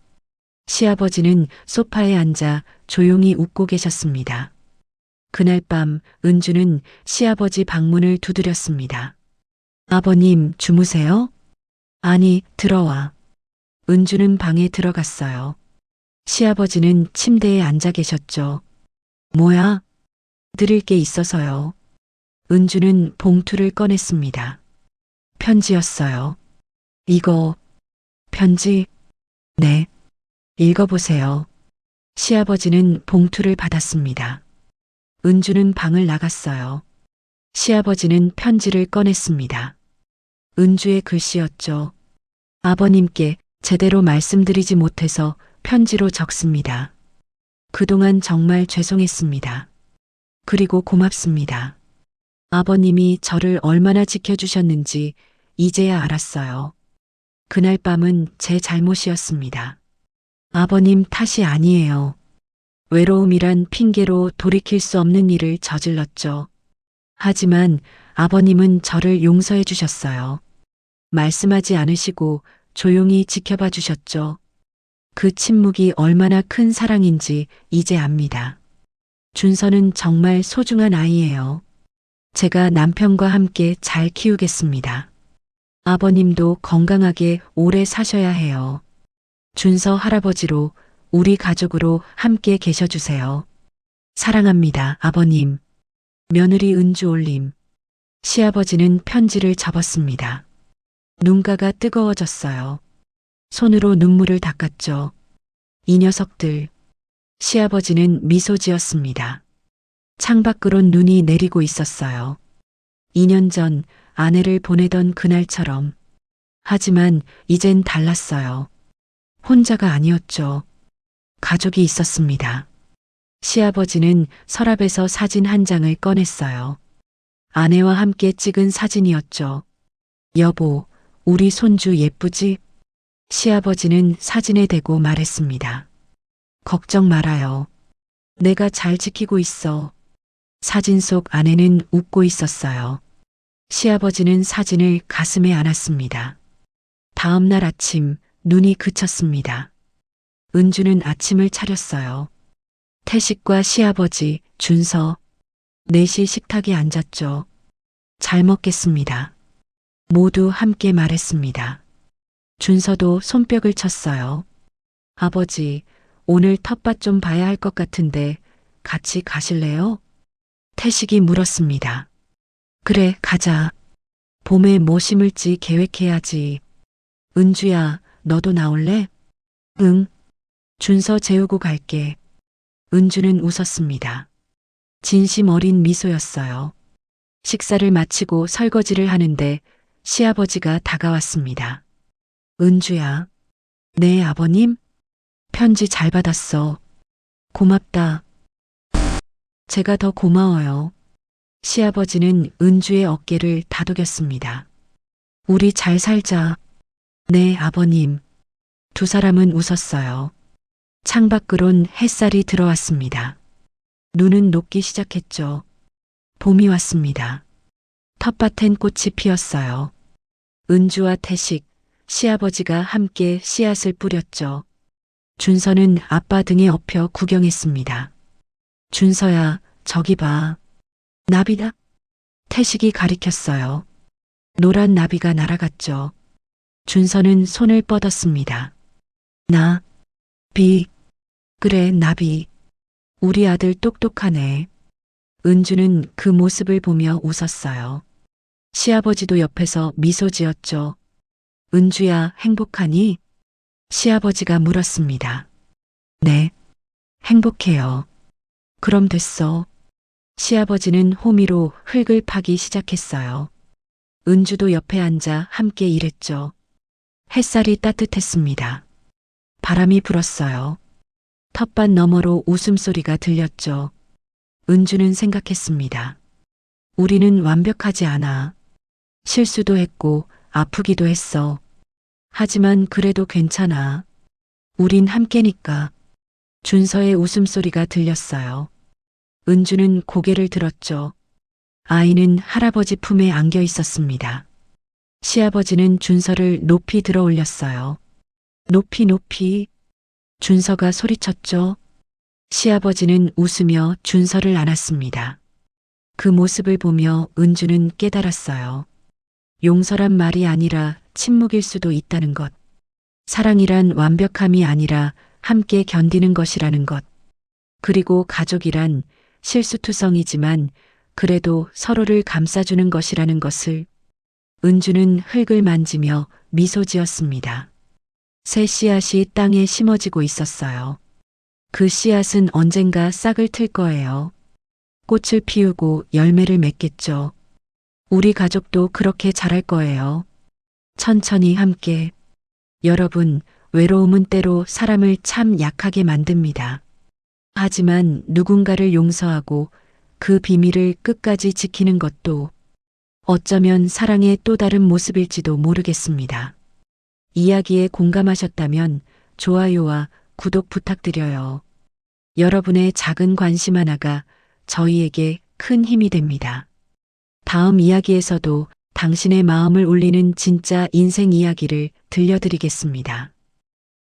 시아버지는 소파에 앉아 조용히 웃고 계셨습니다. 그날 밤 은주는 시아버지 방문을 두드렸습니다. 아버님, 주무세요? 아니, 들어와. 은주는 방에 들어갔어요. 시아버지는 침대에 앉아 계셨죠. 뭐야? 드릴 게 있어서요. 은주는 봉투를 꺼냈습니다. 편지였어요. 이거, 편지? 네. 읽어보세요. 시아버지는 봉투를 받았습니다. 은주는 방을 나갔어요. 시아버지는 편지를 꺼냈습니다. 은주의 글씨였죠. 아버님께 제대로 말씀드리지 못해서 편지로 적습니다. 그동안 정말 죄송했습니다. 그리고 고맙습니다. 아버님이 저를 얼마나 지켜주셨는지 이제야 알았어요. 그날 밤은 제 잘못이었습니다. 아버님 탓이 아니에요. 외로움이란 핑계로 돌이킬 수 없는 일을 저질렀죠. 하지만 아버님은 저를 용서해 주셨어요. 말씀하지 않으시고 조용히 지켜봐 주셨죠. 그 침묵이 얼마나 큰 사랑인지 이제 압니다. 준서는 정말 소중한 아이예요. 제가 남편과 함께 잘 키우겠습니다. 아버님도 건강하게 오래 사셔야 해요. 준서 할아버지로 우리 가족으로 함께 계셔주세요. 사랑합니다, 아버님. 며느리 은주 올림. 시아버지는 편지를 접었습니다. 눈가가 뜨거워졌어요. 손으로 눈물을 닦았죠. 이 녀석들. 시아버지는 미소 지었습니다. 창밖으론 눈이 내리고 있었어요. 2년 전 아내를 보내던 그날처럼. 하지만 이젠 달랐어요. 혼자가 아니었죠. 가족이 있었습니다. 시아버지는 서랍에서 사진 한 장을 꺼냈어요. 아내와 함께 찍은 사진이었죠. 여보, 우리 손주 예쁘지? 시아버지는 사진에 대고 말했습니다. 걱정 말아요. 내가 잘 지키고 있어. 사진 속 아내는 웃고 있었어요. 시아버지는 사진을 가슴에 안았습니다. 다음 날 아침 눈이 그쳤습니다. 은주는 아침을 차렸어요. 태식과 시아버지, 준서, 넷이 식탁에 앉았죠. 잘 먹겠습니다. 모두 함께 말했습니다. 준서도 손뼉을 쳤어요. 아버지, 오늘 텃밭 좀 봐야 할 것 같은데 같이 가실래요? 태식이 물었습니다. 그래, 가자. 봄에 뭐 심을지 계획해야지. 은주야, 너도 나올래? 응. 준서 재우고 갈게. 은주는 웃었습니다. 진심 어린 미소였어요. 식사를 마치고 설거지를 하는데 시아버지가 다가왔습니다. 은주야. 네, 아버님? 편지 잘 받았어. 고맙다. 제가 더 고마워요. 시아버지는 은주의 어깨를 다독였습니다. 우리 잘 살자. 네, 아버님. 두 사람은 웃었어요. 창밖으론 햇살이 들어왔습니다. 눈은 녹기 시작했죠. 봄이 왔습니다. 텃밭엔 꽃이 피었어요. 은주와 태식, 시아버지가 함께 씨앗을 뿌렸죠. 준서는 아빠 등에 엎여 구경했습니다. 준서야, 저기 봐. 나비다? 태식이 가리켰어요. 노란 나비가 날아갔죠. 준서는 손을 뻗었습니다. 비. 그래, 나비. 우리 아들 똑똑하네. 은주는 그 모습을 보며 웃었어요. 시아버지도 옆에서 미소 지었죠. 은주야, 행복하니? 시아버지가 물었습니다. 네, 행복해요. 그럼 됐어. 시아버지는 호미로 흙을 파기 시작했어요. 은주도 옆에 앉아 함께 일했죠. 햇살이 따뜻했습니다. 바람이 불었어요. 텃밭 너머로 웃음소리가 들렸죠. 은주는 생각했습니다. 우리는 완벽하지 않아. 실수도 했고 아프기도 했어. 하지만 그래도 괜찮아. 우린 함께니까. 준서의 웃음소리가 들렸어요. 은주는 고개를 들었죠. 아이는 할아버지 품에 안겨 있었습니다. 시아버지는 준서를 높이 들어 올렸어요. 높이 높이. 준서가 소리쳤죠. 시아버지는 웃으며 준서를 안았습니다. 그 모습을 보며 은주는 깨달았어요. 용서란 말이 아니라 침묵일 수도 있다는 것. 사랑이란 완벽함이 아니라 함께 견디는 것이라는 것. 그리고 가족이란 실수투성이지만 그래도 서로를 감싸주는 것이라는 것을. 은주는 흙을 만지며 미소 지었습니다. 새 씨앗이 땅에 심어지고 있었어요. 그 씨앗은 언젠가 싹을 틀 거예요. 꽃을 피우고 열매를 맺겠죠. 우리 가족도 그렇게 자랄 거예요. 천천히 함께. 여러분, 외로움은 때로 사람을 참 약하게 만듭니다. 하지만 누군가를 용서하고 그 비밀을 끝까지 지키는 것도 어쩌면 사랑의 또 다른 모습일지도 모르겠습니다. 이야기에 공감하셨다면 좋아요와 구독 부탁드려요. 여러분의 작은 관심 하나가 저희에게 큰 힘이 됩니다. 다음 이야기에서도 당신의 마음을 울리는 진짜 인생 이야기를 들려드리겠습니다.